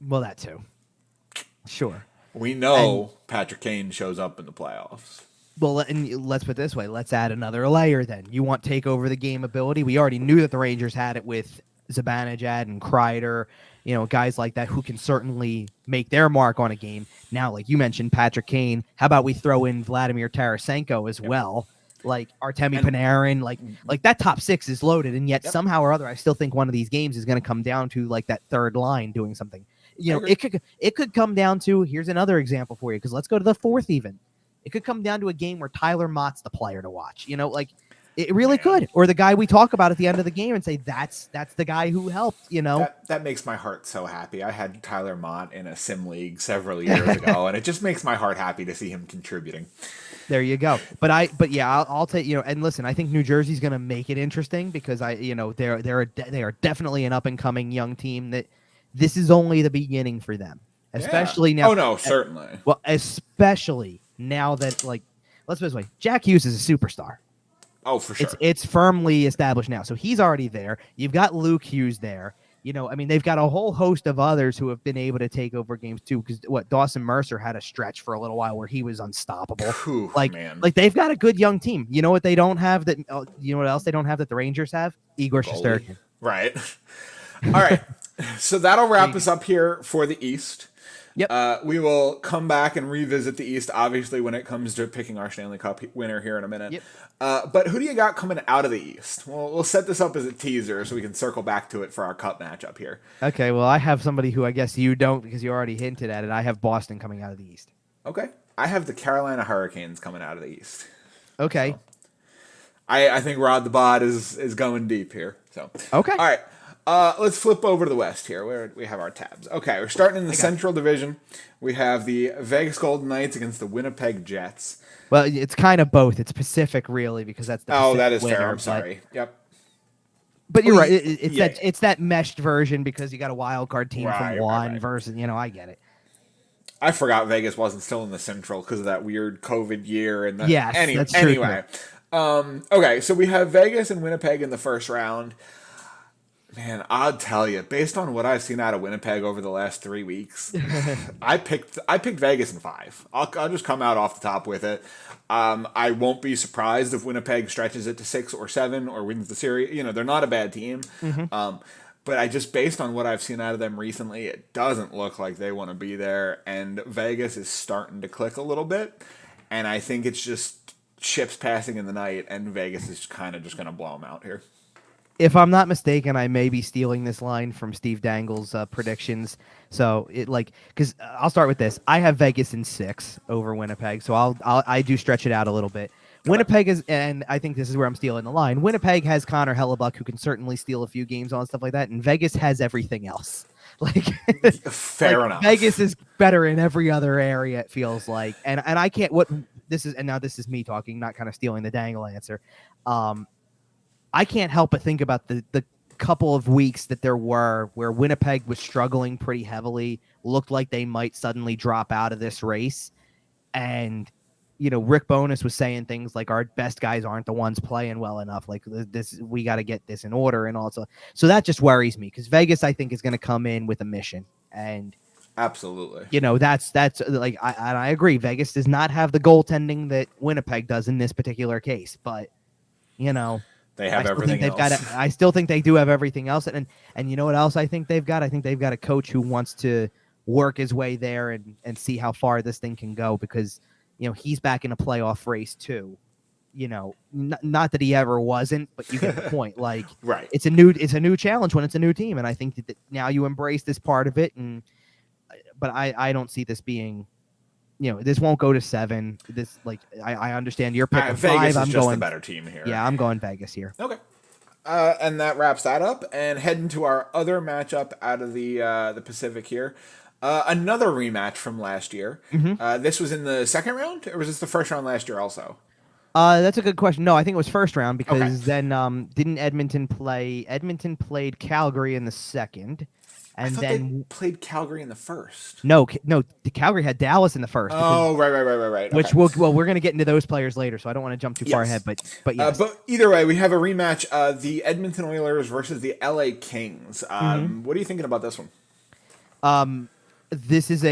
Well, that too. Sure. We know Patrick Kane shows up in the playoffs. Well, and let's put it this way. Let's add another layer then. You want take over the game ability. We already knew that the Rangers had it with Zibanejad and Kreider, guys like that who can certainly make their mark on a game. Now, like you mentioned, Patrick Kane, how about we throw in Vladimir Tarasenko as well? Like Artemi Panarin, like that top six is loaded, and yet somehow or other, I still think one of these games is going to come down to like that third line doing something. It could come down to, here's another example for you, because let's go to the fourth even. It could come down to a game where Tyler Mott's the player to watch. It really could. Or the guy we talk about at the end of the game and say, that's the guy who helped, That makes my heart so happy. I had Tyler Mott in a sim league several years ago, and it just makes my heart happy to see him contributing. There you go. But I'll take, and listen, I think New Jersey's going to make it interesting because they are definitely an up and coming young team that this is only the beginning for them, especially now. Oh no, certainly. Well, especially now that, like, let's put it this way, Jack Hughes is a superstar. Oh, for sure. It's firmly established now. So he's already there. You've got Luke Hughes there. They've got a whole host of others who have been able to take over games too. Because Dawson Mercer had a stretch for a little while where he was unstoppable. Ooh, man. Like they've got a good young team. You know what they don't have that? You know what else they don't have that the Rangers have? Igor Shesterkin. Right. All right. So that'll wrap us up here for the East. Yep. We will come back and revisit the East, obviously, when it comes to picking our Stanley Cup winner here in a minute. Yep. But who do you got coming out of the East? Well, we'll set this up as a teaser so we can circle back to it for our Cup matchup here. Okay, well, I have somebody who I guess you don't because you already hinted at it. I have Boston coming out of the East. Okay. I have the Carolina Hurricanes coming out of the East. Okay. So, I think Rod the Bod is going deep here. So okay. All right. Let's flip over to the West here, where we have our tabs. Okay, we're starting in the Central Division. We have the Vegas Golden Knights against the Winnipeg Jets. Well, it's kind of both. It's Pacific, really, because that's the Pacific that is winner, fair. I'm sorry. Yep. But you're right. It's that meshed version because you got a wild card team from one versus, I get it. I forgot Vegas wasn't still in the Central because of that weird COVID year. And yes, that's true. Anyway, okay, so we have Vegas and Winnipeg in the first round. Man, I'll tell you, based on what I've seen out of Winnipeg over the last 3 weeks, I picked Vegas in 5. I'll just come out off the top with it. I won't be surprised if Winnipeg stretches it to 6 or 7 or wins the series. They're not a bad team. Mm-hmm. But I just, based on what I've seen out of them recently, it doesn't look like they want to be there. And Vegas is starting to click a little bit. And I think it's just ships passing in the night, and Vegas is kind of just going to blow them out here. If I'm not mistaken, I may be stealing this line from Steve Dangle's predictions. So because I'll start with this. I have Vegas in 6 over Winnipeg. So I do stretch it out a little bit. Winnipeg is, and I think this is where I'm stealing the line. Winnipeg has Connor Hellebuck, who can certainly steal a few games on stuff like that, and Vegas has everything else. Fair enough. Vegas is better in every other area. It feels like, and I can't. What this is, and now this is me talking, not kind of stealing the Dangle answer. I can't help but think about the couple of weeks that there were where Winnipeg was struggling pretty heavily, looked like they might suddenly drop out of this race. And, Rick Bowness was saying things like our best guys aren't the ones playing well enough. Like this, we got to get this in order and also. So that just worries me because Vegas, I think, is going to come in with a mission. And absolutely, that's like, I agree. Vegas does not have the goaltending that Winnipeg does in this particular case, but they have everything else. I still think they do have everything else. And you know what else I think they've got? I think they've got a coach who wants to work his way there and see how far this thing can go because, he's back in a playoff race too. Not that he ever wasn't, but you get the point. Like, right. It's a new challenge when it's a new team. And I think that now you embrace this part of it. But I don't see this being this won't go to 7. This I understand you're picking Vegas 5. is I'm just going the better team here. Yeah, I'm going Vegas here. Okay. And that wraps that up. And heading to our other matchup out of the Pacific here. Another rematch from last year. This was in the second round, or was this the first round last year also? That's a good question. No, I think it was first round because Okay. then didn't Edmonton play? Edmonton played Calgary in the second, I and thought then they played Calgary in the first. no, the Calgary had Dallas in the first. Oh, right. Which Okay. we're going to get into those players later, so I don't want to jump too far ahead. But yes. But either way, we have a rematch: the Edmonton Oilers versus the LA Kings. What are you thinking about this one? This is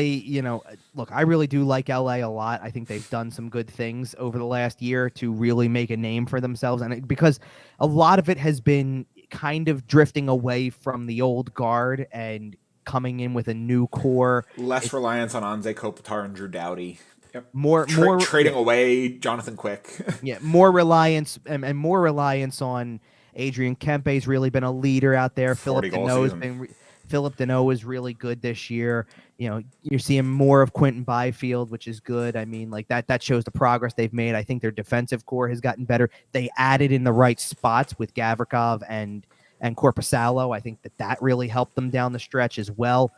look, I really do like LA a lot. I think they've done some good things over the last year to really make a name for themselves. And because a lot of it has been kind of drifting away from the old guard and coming in with a new core. Less reliance on Anze Kopitar and Drew Doughty. Yep. More trading away Jonathan Quick. More reliance and more reliance on Adrian Kempe's really been a leader out there. Philip Deneau is really good this year. You're seeing more of Quentin Byfield, which is good. I mean, that shows the progress they've made. I think their defensive core has gotten better. They added in the right spots with Gavrikov and Korpisalo. I think that really helped them down the stretch as well.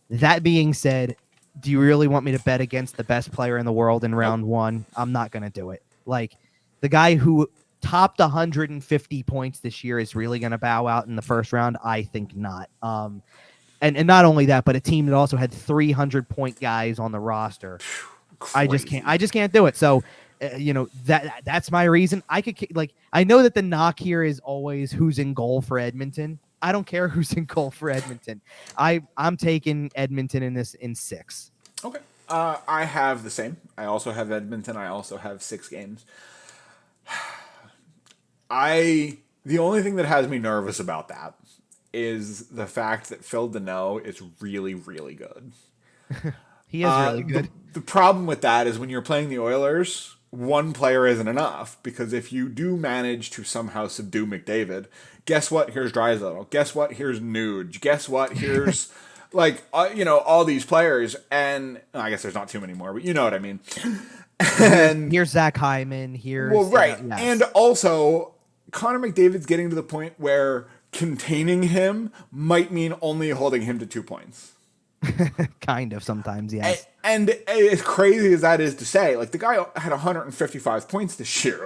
That being said, do you really want me to bet against the best player in the world in round one? I'm not going to do it. The guy who topped 150 points this year is really going to bow out in the first round? I think not. And not only that, but a team that also had 300-point guys on the roster. Crazy. I just can't do it. So, that's my reason. I know that the knock here is always who's in goal for Edmonton. I don't care who's in goal for Edmonton. I'm taking Edmonton in this in 6. Okay. I have the same. I also have Edmonton. I also have 6 games. The only thing that has me nervous about that is the fact that Phil Deneau is really, really good. He is really good. The problem with that is when you're playing the Oilers, one player isn't enough, because if you do manage to somehow subdue McDavid, guess what? Here's Draisaitl. Guess what? Here's Nuge. Guess what? Here's all these players, and I guess there's not too many more, but you know what I mean. And here's Zach Hyman. Here's right, yes. And also Connor McDavid's getting to the point where containing him might mean only holding him to 2 points. Kind of sometimes, yes. And as crazy as that is to say, the guy had 155 points this year.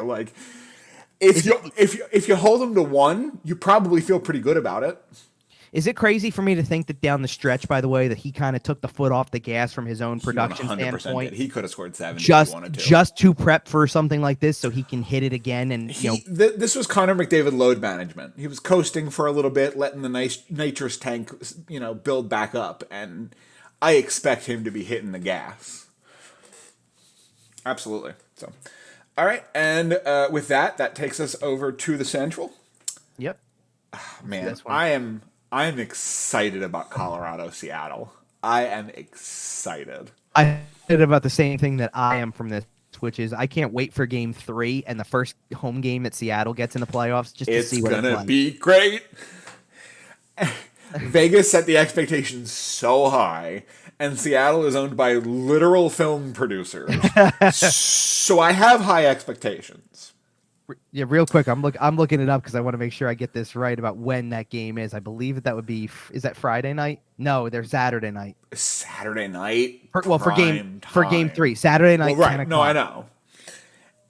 If you hold him to 1, you probably feel pretty good about it. Is it crazy for me to think that down the stretch, by the way, that he kind of took the foot off the gas from his own production standpoint? He could have scored 70 just, if he wanted to. Just to prep for something like this so he can hit it again. And this was Connor McDavid load management. He was coasting for a little bit, letting the nitrous tank build back up, and I expect him to be hitting the gas. Absolutely. So, all right, and with that takes us over to the Central. Yep. Man, I am excited about Colorado, Seattle. I am excited. I said about the same thing that I am from this, which is I can't wait for Game 3 and the first home game that Seattle gets in the playoffs just to see what it's like. It's gonna be great. Vegas set the expectations so high, and Seattle is owned by literal film producers. So I have high expectations. Yeah, real quick, I'm looking it up because I want to make sure I get this right about when that game is. I believe that would be is that Friday night? No, they're Saturday night. Saturday night. For game 3, Saturday night. Well, right? 10 o'clock. No, I know.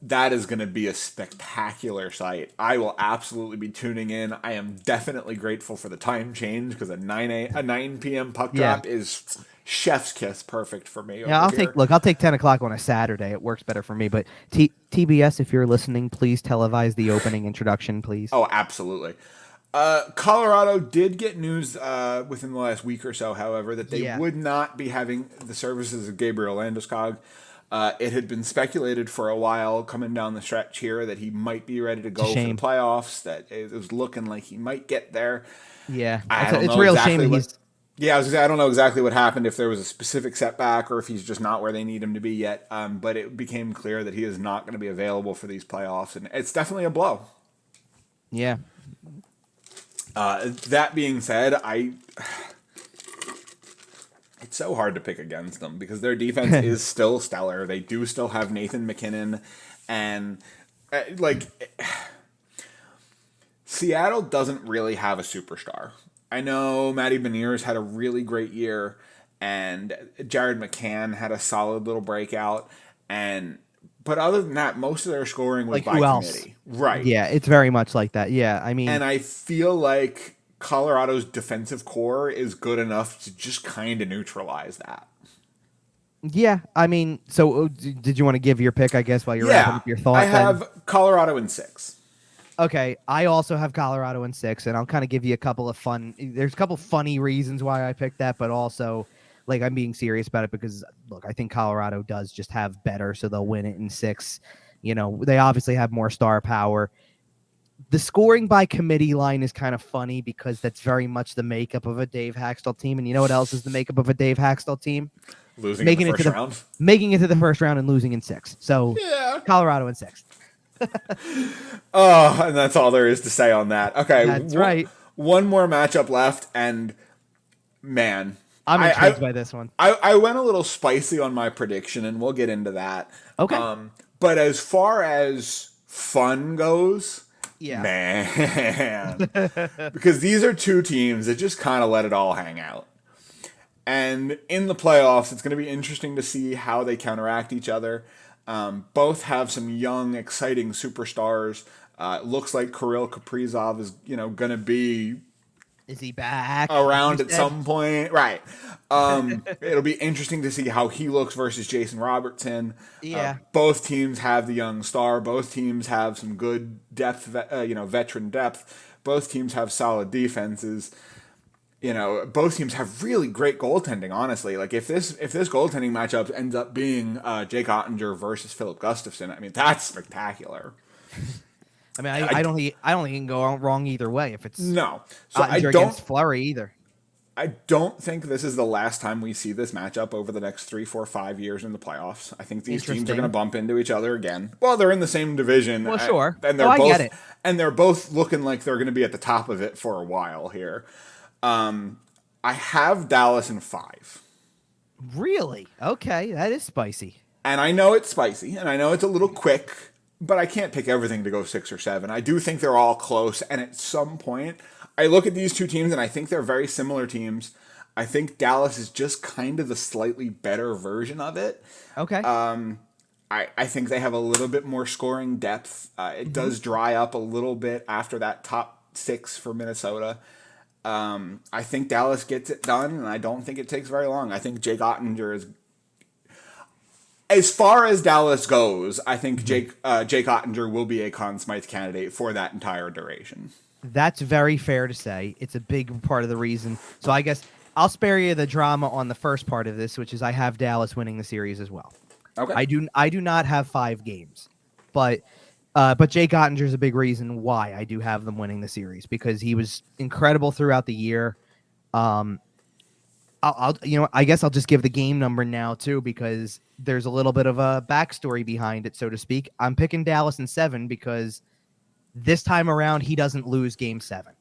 That is going to be a spectacular sight. I will absolutely be tuning in. I am definitely grateful for the time change because a 9 p.m. puck drop is chef's kiss perfect for me. Yeah, I'll take 10 o'clock on a Saturday. It works better for me. But TBS, if you're listening, please televise the opening introduction, please. Oh, absolutely. Colorado did get news within the last week or so, however, that they would not be having the services of Gabriel Landeskog. It had been speculated for a while coming down the stretch here that he might be ready to go for the playoffs, that it was looking like he might get there. Yeah, it's a real shame. I don't know exactly what happened, if there was a specific setback or if he's just not where they need him to be yet. But it became clear that he is not going to be available for these playoffs, and it's definitely a blow. Yeah. That being said, it's so hard to pick against them because their defense is still stellar. They do still have Nathan McKinnon, and like Seattle doesn't really have a superstar. I know Matty Beniers had a really great year, and Jared McCann had a solid little breakout, but other than that, most of their scoring was Like, by who else? committee. Right. Yeah, it's very much like that. Yeah, I mean, And I feel like Colorado's defensive core is good enough to just kind of neutralize that. yeah, I mean, so did you want to give your pick, I guess, while you're wrapping up your thought? I have Colorado in 6. Okay, I also have Colorado in 6, and I'll kind of give you a couple of there's a couple funny reasons why I picked that, but also, like, I'm being serious about it because, look, I think Colorado does just have better, so they'll win it in 6. You know, they obviously have more star power. The scoring by committee line is kind of funny because that's very much the makeup of a Dave Haxtell team, and you know what else is the makeup of a Dave Haxtell team? Making it to the first round and losing in 6. So, yeah. Colorado in 6. Oh, and that's all there is to say on that. Okay, that's right. One more matchup left, and man, I'm intrigued by this one. I went a little spicy on my prediction, and we'll get into that. Okay. But as far as fun goes, yeah, man, because these are two teams that just kind of let it all hang out. And in the playoffs, it's going to be interesting to see how they counteract each other. Both have some young, exciting superstars. Looks like Kirill Kaprizov is, going to be. Is he back around at some point? Right. It'll be interesting to see how he looks versus Jason Robertson. Yeah. Both teams have the young star. Both teams have some good depth, veteran depth. Both teams have solid defenses. Both teams have really great goaltending, honestly. Like, if this goaltending matchup ends up being Jake Ottinger versus Philip Gustafsson, I mean, that's spectacular. I mean, I don't think it can go wrong either way if it's no. So Ottinger against Fleury either. I don't think this is the last time we see this matchup over the next 3, 4, 5 years in the playoffs. I think these teams are going to bump into each other again. Well, they're in the same division. Well, sure. And I get it. And they're both looking like they're going to be at the top of it for a while here. I have Dallas in 5. Really? Okay, that is spicy. And I know it's spicy, and I know it's a little quick, but I can't pick everything to go 6 or 7. I do think they're all close, and at some point, I look at these two teams, and I think they're very similar teams. I think Dallas is just kind of the slightly better version of it. Okay. I think they have a little bit more scoring depth. It does dry up a little bit after that top 6 for Minnesota. I think Dallas gets it done, and I don't think it takes very long. I think Jake Ottinger is, as far as Dallas goes, I think Jake Ottinger will be a Conn Smythe candidate for that entire duration. That's very fair to say. It's a big part of the reason. So I guess I'll spare you the drama on the first part of this, which is I have Dallas winning the series as well. Okay. I do not have 5 games, but Jake Ottinger is a big reason why I do have them winning the series because he was incredible throughout the year. I guess I'll just give the game number now too because there's a little bit of a backstory behind it, so to speak. I'm picking Dallas in 7 because this time around he doesn't lose Game 7.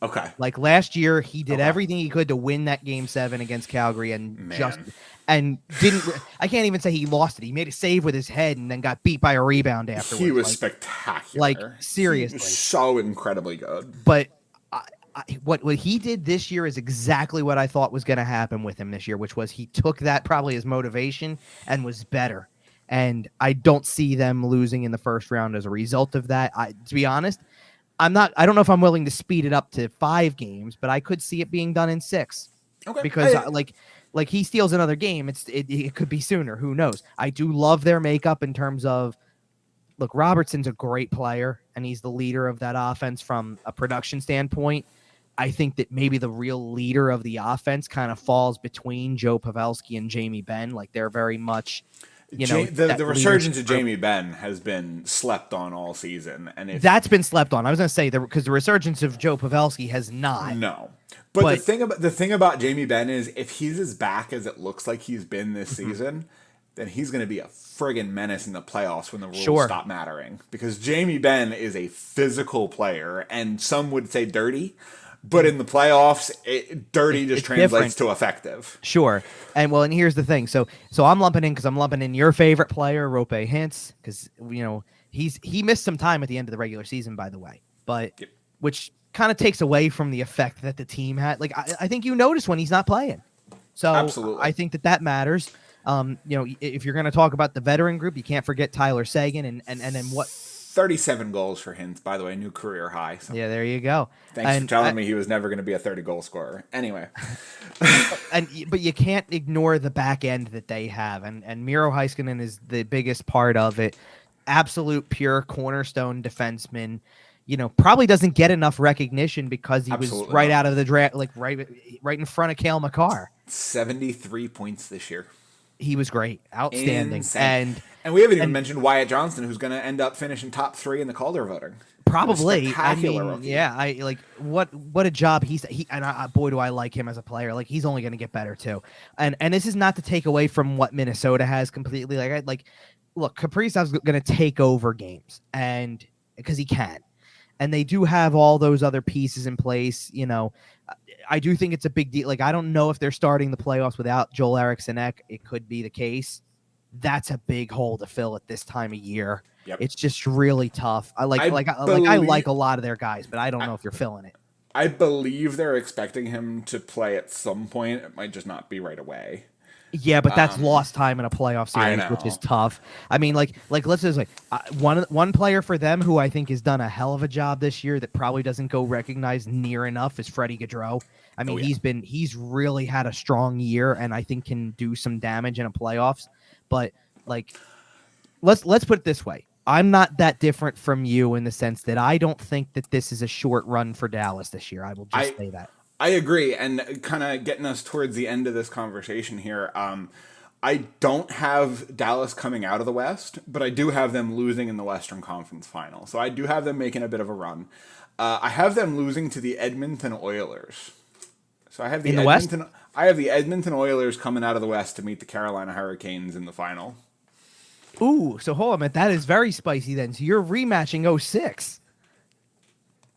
Okay. Like last year, he did everything he could to win that Game 7 against Calgary and didn't. I can't even say he lost it. He made a save with his head and then got beat by a rebound afterwards. He was spectacular. Like, seriously. He was so incredibly good. But what he did this year is exactly what I thought was going to happen with him this year, which was he took that probably as motivation and was better. And I don't see them losing in the first round as a result of that. To be honest, I don't know if I'm willing to speed it up to 5 games, but I could see it being done in 6. Okay. Because like he steals another game, it could be sooner. Who knows? I do love their makeup in terms of, look, Robertson's a great player, and he's the leader of that offense from a production standpoint. I think that maybe the real leader of the offense kind of falls between Joe Pavelski and Jamie Benn. Like they're very much, the resurgence of Jamie Benn has been slept on all season, and that's been slept on. I was going to say because the resurgence of Joe Pavelski has not. No. But the thing about Jamie Benn is if he's as back as it looks like he's been this season, then he's going to be a friggin' menace in the playoffs when the rules stop mattering. Because Jamie Benn is a physical player, and some would say dirty, But in the playoffs, dirty just it's translates different. to effective. Sure. And here's the thing. So I'm lumping in your favorite player, Rope Hintz, because he missed some time at the end of the regular season, by the way, but Yep. which kind of takes away from the effect that the team had. Like I think you notice when he's not playing. So Absolutely. I think that matters. If you're going to talk about the veteran group, you can't forget Tyler Seguin and then what 37 goals for Hintz, by the way, new career high. So yeah, there you go. thanks for telling me he was never going to be a 30-goal scorer. Anyway. But you can't ignore the back end that they have. And Miro Heiskanen is the biggest part of it. Absolute pure cornerstone defenseman. Probably doesn't get enough recognition because he was right out of the draft, like right in front of Cale Makar. 73 points this year. He was great. Outstanding. Insane. And we haven't even mentioned Wyatt Johnston, who's going to end up finishing top 3 in the Calder voting. Probably. Spectacular rookie. Yeah. What a job boy, do I like him as a player. Like, he's only going to get better too. And this is not to take away from what Minnesota has completely. Look, Kaprizov's going to take over games, and because he can. And they do have all those other pieces in place. I do think it's a big deal. Like, I don't know if they're starting the playoffs without Joel Eriksson Ek. It could be the case. That's a big hole to fill at this time of year. Yep. It's just really tough. I like a lot of their guys, but I don't know if you're filling it. I believe they're expecting him to play at some point. It might just not be right away. Yeah, but that's lost time in a playoff series, which is tough. I mean, let's just one player for them who I think has done a hell of a job this year that probably doesn't go recognized near enough is Freddie Gaudreau. I mean, he's really had a strong year, and I think can do some damage in a playoffs. But let's put it this way: I'm not that different from you in the sense that I don't think that this is a short run for Dallas this year. I will just say that. I agree, and kind of getting us towards the end of this conversation here, I don't have Dallas coming out of the West, but I do have them losing in the Western Conference Final. So I do have them making a bit of a run. I have them losing to the Edmonton Oilers. So I have the Edmonton Oilers coming out of the West to meet the Carolina Hurricanes in the final. Ooh, so hold on a minute. That is very spicy then. So you're rematching 06.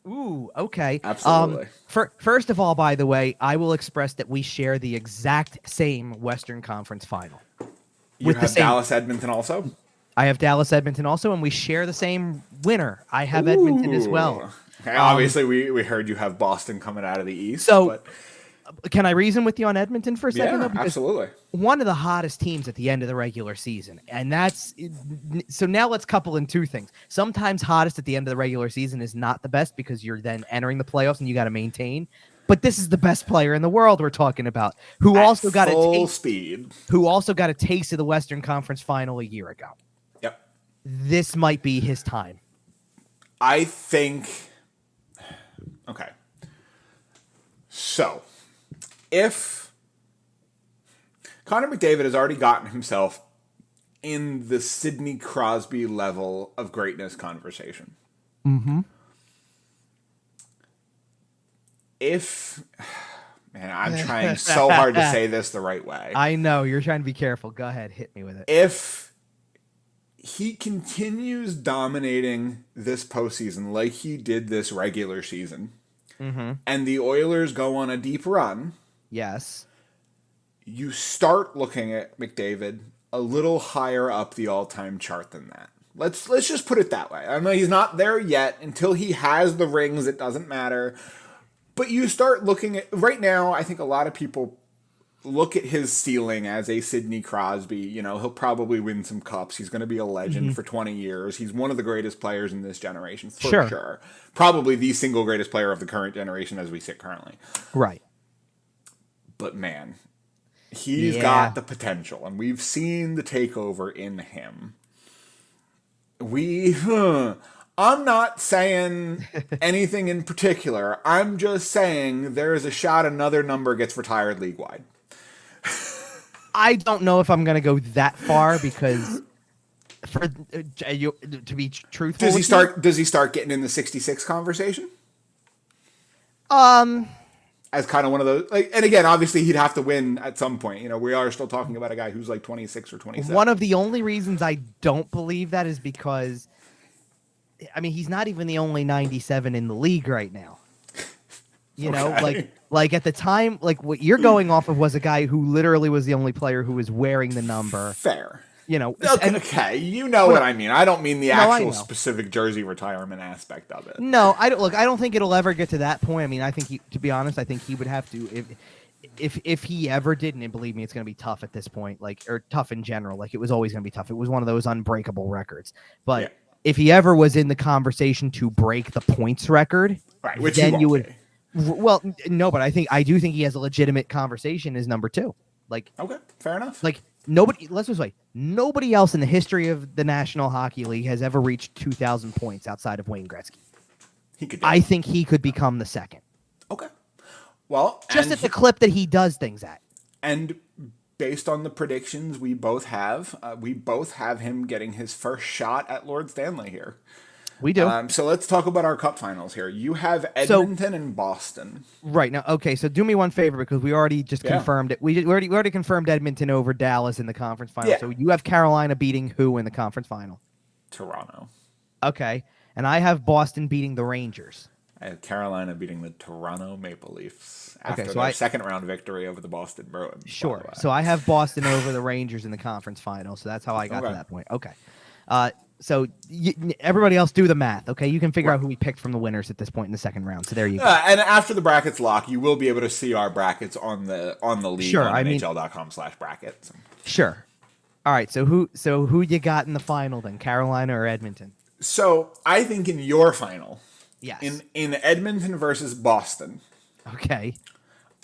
Ooh, okay. Absolutely. First of all, by the way, I will express that we share the exact same Western Conference Final. You have Dallas Edmonton also? I have Dallas Edmonton also, and we share the same winner. I have Edmonton as well. Okay, obviously, we heard you have Boston coming out of the East. So, can I reason with you on Edmonton for a second? Yeah, absolutely. One of the hottest teams at the end of the regular season. And so now let's couple in two things. Sometimes hottest at the end of the regular season is not the best because you're then entering the playoffs and you got to maintain. But this is the best player in the world we're talking about, who also got full speed. Who also got a taste of the Western Conference Final a year ago. Yep. This might be his time. I think. Okay. So, if Connor McDavid has already gotten himself in the Sidney Crosby level of greatness conversation. Mm-hmm. I'm trying so hard to say this the right way. I know, you're trying to be careful. Go ahead, hit me with it. If he continues dominating this postseason like he did this regular season, and the Oilers go on a deep run, yes, you start looking at McDavid a little higher up the all-time chart than that. Let's just put it that way. I know he's not there yet. Until he has the rings, it doesn't matter. But you start looking at right now. I think a lot of people look at his ceiling as a Sidney Crosby. He'll probably win some cups. He's going to be a legend for 20 years. He's one of the greatest players in this generation, for sure. Probably the single greatest player of the current generation as we sit currently. Right. But man, he's got the potential, and we've seen the takeover in him. I'm not saying anything in particular. I'm just saying there is a shot another number gets retired league-wide. I don't know if I'm going to go that far because, to be truthful, does he start getting in the 66 conversation? As kind of one of those, and again, obviously he'd have to win at some point. We are still talking about a guy who's 26 or 27. One of the only reasons I don't believe that is because, he's not even the only 97 in the league right now. You know, Okay. like at the time, like what you're going off of was a guy who literally was the only player who was wearing the number. Fair. You know, Okay, and okay, you know well, what no, I mean. I don't mean the no, I actual know. specific jersey retirement aspect of it. No, I don't look. I don't think it'll ever get to that point. I mean, I think to be honest, I think he would have to if he ever didn't. And believe me, it's going to be tough at this point. Like or tough in general. Like it was always going to be tough. It was one of those unbreakable records. Yeah. But if he ever was in the conversation to break the points record, Right, which he then you won't would. be. Well, no, but I do think he has a legitimate conversation as number two. Like Okay, fair enough. like nobody. Let's just say nobody else in the history of the National Hockey League has ever reached 2,000 points outside of Wayne Gretzky. He could do I it. think he could become the second. Okay. Well, Just at the clip that he does things at. and based on the predictions we both have him getting his first shot at Lord Stanley here. We do. So let's talk about our cup finals here. You have Edmonton and Boston. Right now, okay. So do me one favor because we already just confirmed it. We already confirmed Edmonton over Dallas in the conference final. Yeah. So you have Carolina beating who in the conference final? Toronto. Okay, and I have Boston beating the Rangers. I have Carolina beating the Toronto Maple Leafs after so their second round victory over the Boston Bruins. Sure. So I have Boston over the Rangers in the conference final. So that's how I got to that point. Okay. So everybody else do the math. Okay, you can figure out who we picked from the winners at this point in the second round. So there you go. And after the brackets lock, you will be able to see our brackets on the league Sure, on NHL.com/brackets. Sure. All right. So who you got in the final then? Carolina or Edmonton? So I think in your final, Yes. in Edmonton versus Boston, Okay.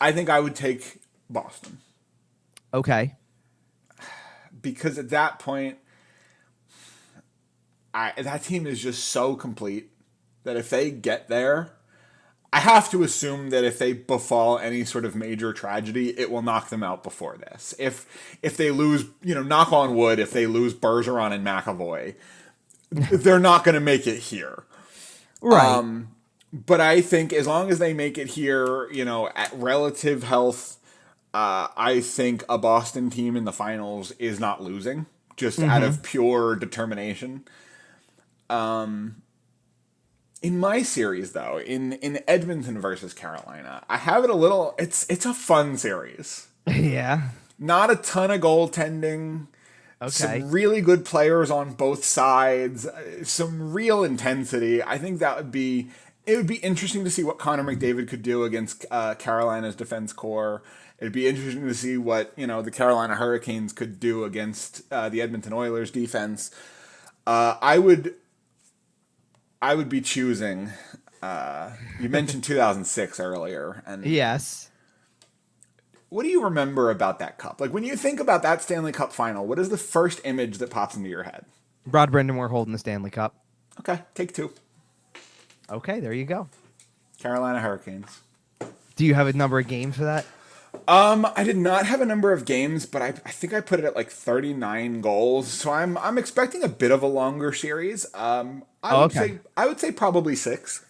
I think I would take Boston Okay. because at that point, that team is just so complete that if they get there, I have to assume that if they befall any sort of major tragedy, it will knock them out before this. If they lose, knock on wood, if they lose Bergeron and McAvoy, they're not going to make it here. Right. But I think as long as they make it here, at relative health, I think a Boston team in the finals is not losing just out of pure determination. In my series, though, in Edmonton versus Carolina, I have it a little. It's a fun series. Yeah. Not a ton of goaltending. Okay. Some really good players on both sides. Some real intensity. I think it would be interesting to see what Connor McDavid could do against Carolina's defense core. It'd be interesting to see what the Carolina Hurricanes could do against the Edmonton Oilers defense. I would be choosing. You mentioned 2006 earlier, and Yes. what do you remember about that cup? Like when you think about that Stanley Cup final, what is the first image that pops into your head? Rod Brind'Amour holding the Stanley Cup. Okay, take two. Okay, there you go. Carolina Hurricanes. Do you have a number of games for that? I did not have a number of games, but I think I put it at like 39 goals. So I'm expecting a bit of a longer series. I would say probably 6.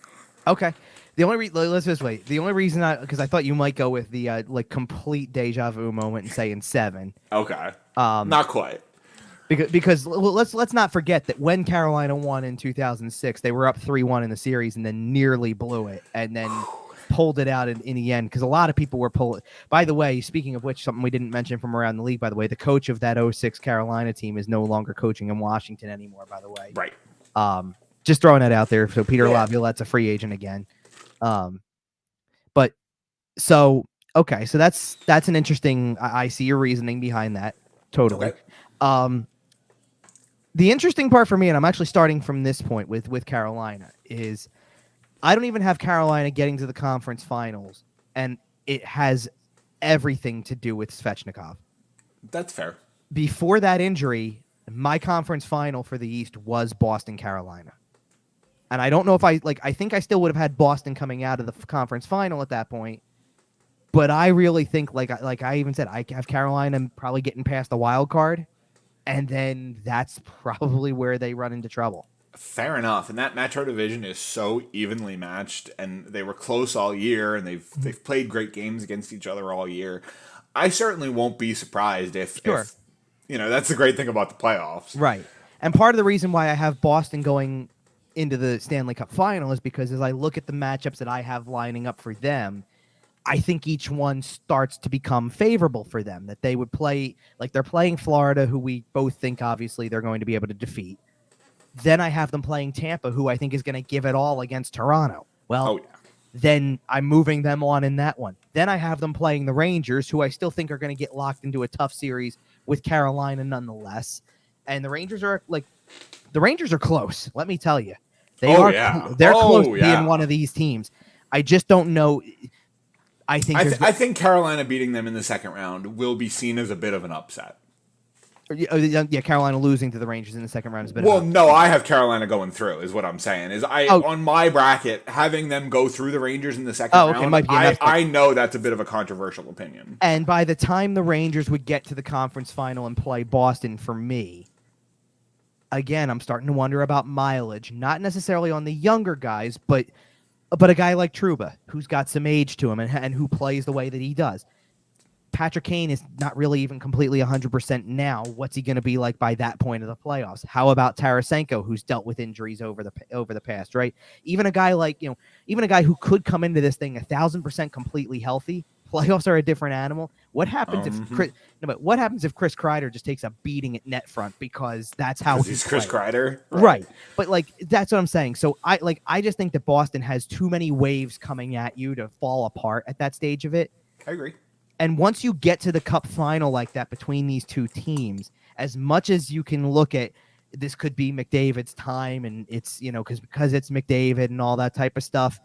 Okay. The only let's just wait. The only reason because I thought you might go with the complete deja vu moment and say in 7. Okay. Not quite. Because let's not forget that when Carolina won in 2006, they were up 3-1 in the series and then nearly blew it and then pulled it out in the end because a lot of people were pulling. By the way, speaking of which, something we didn't mention from around the league, by the way, the coach of that 06 Carolina team is no longer coaching in Washington anymore, by the way. Right. Just throwing that out there. So Peter Laviolette's a free agent again. But so, okay. So that's an interesting, I see your reasoning behind that. Totally. Okay. The interesting part for me, and I'm actually starting from this point with Carolina, is I don't even have Carolina getting to the conference finals, and it has everything to do with Svechnikov. That's fair. Before that injury, my conference final for the East was Boston, Carolina. And I don't know if I think I still would have had Boston coming out of the conference final at that point. But I really think, like I even said, I have Carolina probably getting past the wild card. And then that's probably where they run into trouble. Fair enough. And that Metro division is so evenly matched, and they were close all year, and they've played great games against each other all year. I certainly won't be surprised if that's the great thing about the playoffs. Right. And part of the reason why I have Boston going into the Stanley Cup Final is because as I look at the matchups that I have lining up for them, I think each one starts to become favorable for them, that they would play like they're playing Florida, who we both think obviously they're going to be able to defeat. Then I have them playing Tampa, who I think is going to give it all against Toronto. Well, then I'm moving them on in that one. Then I have them playing the Rangers, who I still think are going to get locked into a tough series with Carolina nonetheless. And the Rangers are close. Let me tell you, they're close to being one of these teams. I just don't know. I think Carolina beating them in the second round will be seen as a bit of an upset. Yeah, Carolina losing to the Rangers in the second round is a bit. Well, no, I have Carolina going through. Is what I'm saying. On my bracket, having them go through the Rangers in the second round. I know that's a bit of a controversial opinion. And by the time the Rangers would get to the conference final and play Boston, for me, again, I'm starting to wonder about mileage. Not necessarily on the younger guys, but a guy like Trouba, who's got some age to him and who plays the way that he does. Patrick Kane is not really even completely 100% now. What's he going to be like by that point of the playoffs? How about Tarasenko, who's dealt with injuries over the past, right? Even a guy who could come into this thing 1,000% completely healthy. Playoffs are a different animal. What happens if Chris Kreider just takes a beating at net front because that's how he's Chris Kreider, right? But that's what I'm saying. So I just think that Boston has too many waves coming at you to fall apart at that stage of it. I agree. And once you get to the Cup final like that between these two teams, as much as you can look at this could be McDavid's time and it's, because it's McDavid and all that type of stuff,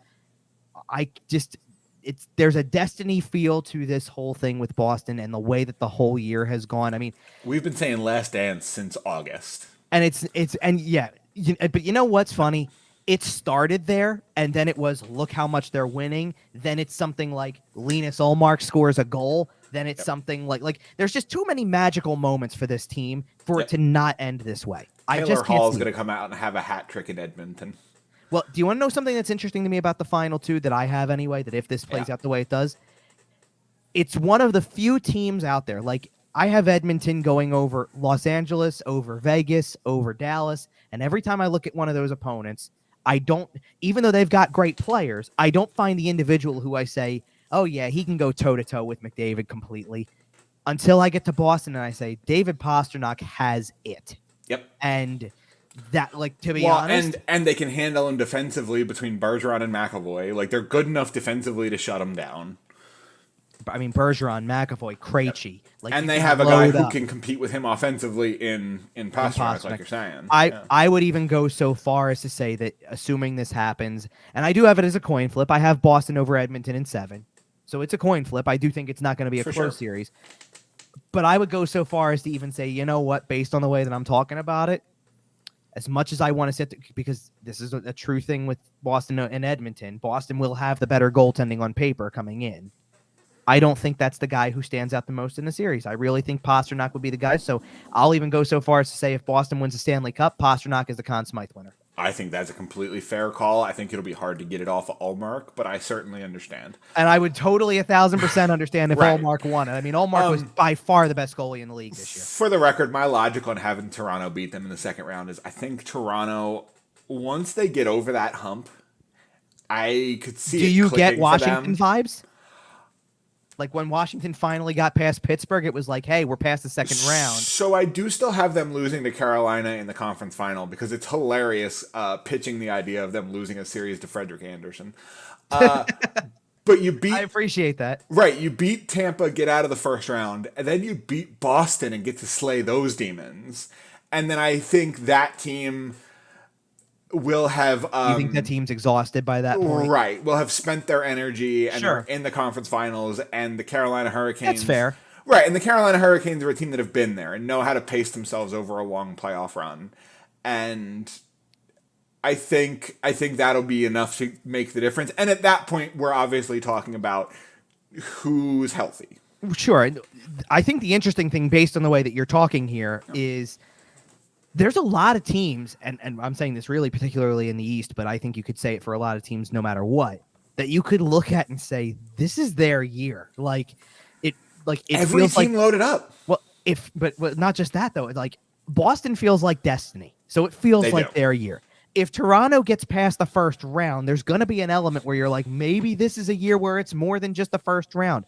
there's a destiny feel to this whole thing with Boston and the way that the whole year has gone. I mean, we've been saying Last Dance since August. And but you know what's funny? It started there, and then it was, look how much they're winning. Then it's something like Linus Ullmark scores a goal. Then it's something like there's just too many magical moments for this team for it to not end this way. Taylor Hall's going to come out and have a hat trick in Edmonton. Well, do you want to know something that's interesting to me about the final two that I have anyway, that if this plays out the way it does? It's one of the few teams out there. Like, I have Edmonton going over Los Angeles, over Vegas, over Dallas, and every time I look at one of those opponents, even though they've got great players, I don't find the individual who I say, oh yeah, he can go toe-to-toe with McDavid completely, until I get to Boston and I say, David Pastrnak has it. Yep. And that, to be honest... And they can handle him defensively between Bergeron and McAvoy. They're good enough defensively to shut him down. I mean, Bergeron, McAvoy, Krejci. And they have a guy who can compete with him offensively in Pastrnak, like you're saying. I would even go so far as to say that, assuming this happens, and I do have it as a coin flip, I have Boston over Edmonton in 7. So it's a coin flip. I do think it's not going to be a close series. But I would go so far as to even say, you know what, based on the way that I'm talking about it, as much as I want to sit, because this is a true thing with Boston and Edmonton, Boston will have the better goaltending on paper coming in. I don't think that's the guy who stands out the most in the series. I really think Pastrnak would be the guy. So I'll even go so far as to say if Boston wins the Stanley Cup, Pastrnak is the Conn Smythe winner. I think that's a completely fair call. I think it'll be hard to get it off of Ullmark, but I certainly understand. And I would totally 1,000% understand if Ullmark won it. I mean, Ullmark was by far the best goalie in the league this year. For the record, my logic on having Toronto beat them in the second round is I think Toronto, once they get over that hump, I could see Do you get Washington vibes? Like when Washington finally got past Pittsburgh, it was like, hey, we're past the second round. So I do still have them losing to Carolina in the conference final because it's hilarious pitching the idea of them losing a series to Frederik Andersen. But you beat... I appreciate that. Right. You beat Tampa, get out of the first round, and then you beat Boston and get to slay those demons. And then I think that team... will have... you think that team's exhausted by that point? Right. Will have spent their energy and are in the conference finals, and the Carolina Hurricanes... That's fair. Right, and the Carolina Hurricanes are a team that have been there and know how to pace themselves over a long playoff run. And I think that'll be enough to make the difference. And at that point, we're obviously talking about who's healthy. Sure. I think the interesting thing, based on the way that you're talking here, is... there's a lot of teams, and I'm saying this really particularly in the East, but I think you could say it for a lot of teams no matter what, that you could look at and say, this is their year. Every feels team loaded up. Well, but not just that, though. Boston feels like destiny. So it feels like their year. if Toronto gets past the first round, there's going to be an element where you're like, maybe this is a year where it's more than just the first round.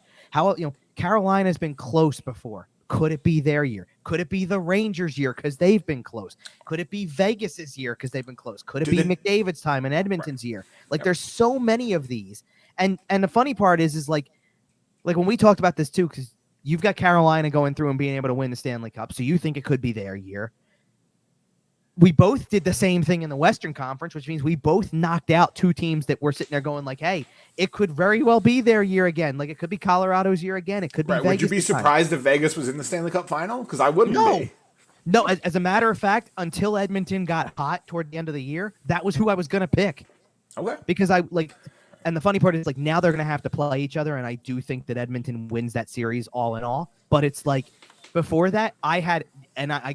Carolina's been close before. Could it be their year? Could it be the Rangers' year because they've been close? Could it be Vegas's year because they've been close? Could it be McDavid's time and Edmonton's year? Like, there's so many of these. And the funny part is like when we talked about this too, because you've got Carolina going through and being able to win the Stanley Cup, so you think it could be their year. We both did the same thing in the Western Conference, which means we both knocked out two teams that were sitting there going like, hey, it could very well be their year again. Like, it could be Colorado's year again. It could be Vegas. Would you be surprised if Vegas was in the Stanley Cup Final? Because I wouldn't be. No, as a matter of fact, until Edmonton got hot toward the end of the year, that was who I was going to pick. Okay. Because and the funny part is, like, now they're going to have to play each other, and I do think that Edmonton wins that series all in all. But it's like, before that, I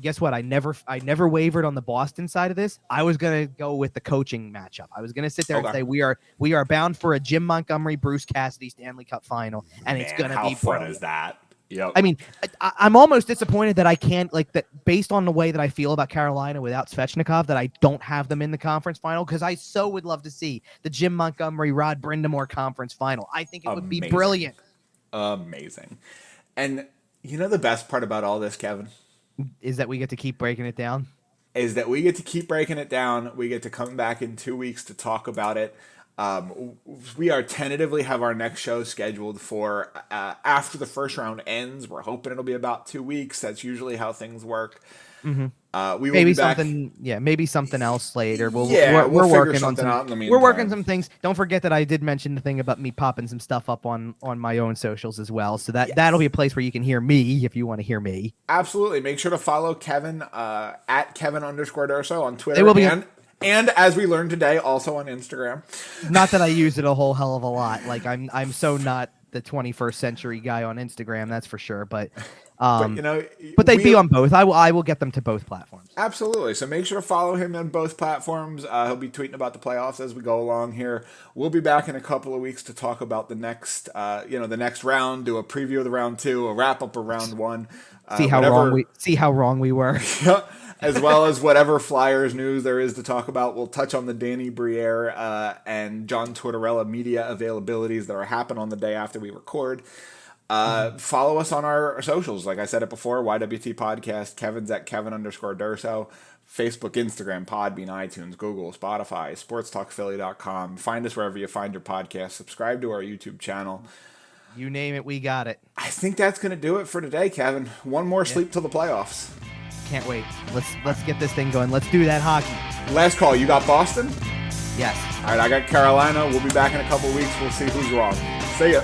guess what? I never wavered on the Boston side of this. I was going to go with the coaching matchup. I was going to sit there and say we are bound for a Jim Montgomery, Bruce Cassidy Stanley Cup Final, and it's going to be how fun is that? Yep. I mean, I'm almost disappointed that I can't, like, that based on the way that I feel about Carolina without Svechnikov, that I don't have them in the conference final, because I so would love to see the Jim Montgomery, Rod Brindamore conference final. I think it would be brilliant. Amazing. And you know the best part about all this, Kevin? Is that we get to keep breaking it down. We get to come back in 2 weeks to talk about it. We are tentatively have our next show scheduled for after the first round ends. We're hoping it'll be about 2 weeks. That's usually how things work. Mm-hmm. We will be back. Maybe something else later. We're working on something. We're working some things. Don't forget that I did mention the thing about me popping some stuff up on my own socials as well. So that'll be a place where you can hear me if you want to hear me. Absolutely. Make sure to follow Kevin at Kevin_Durso on Twitter. They will be and as we learned today, also on Instagram. Not that I use it a whole hell of a lot. Like, I'm so not the 21st century guy on Instagram, that's for sure. But they'd be on both. I will get them to both platforms. Absolutely. So make sure to follow him on both platforms. He'll be tweeting about the playoffs as we go along here. We'll be back in a couple of weeks to talk about the next, the next round, do a preview of the round 2, a wrap up of round 1. See how wrong we were. As well as whatever Flyers news there is to talk about. We'll touch on the Danny Briere and John Tortorella media availabilities that are happening on the day after we record. Follow us on our socials. Like I said it before, YWT Podcast, Kevin's at Kevin_Durso, Facebook, Instagram, Podbean, iTunes, Google, Spotify, sportstalkphilly.com. Find us wherever you find your podcast. Subscribe to our YouTube channel. You name it, we got it. I think that's going to do it for today, Kevin. One more sleep till the playoffs. Can't wait. Let's get this thing going. Let's do that hockey. Last call. You got Boston? Yes. All right, I got Carolina. We'll be back in a couple of weeks. We'll see who's wrong. See ya.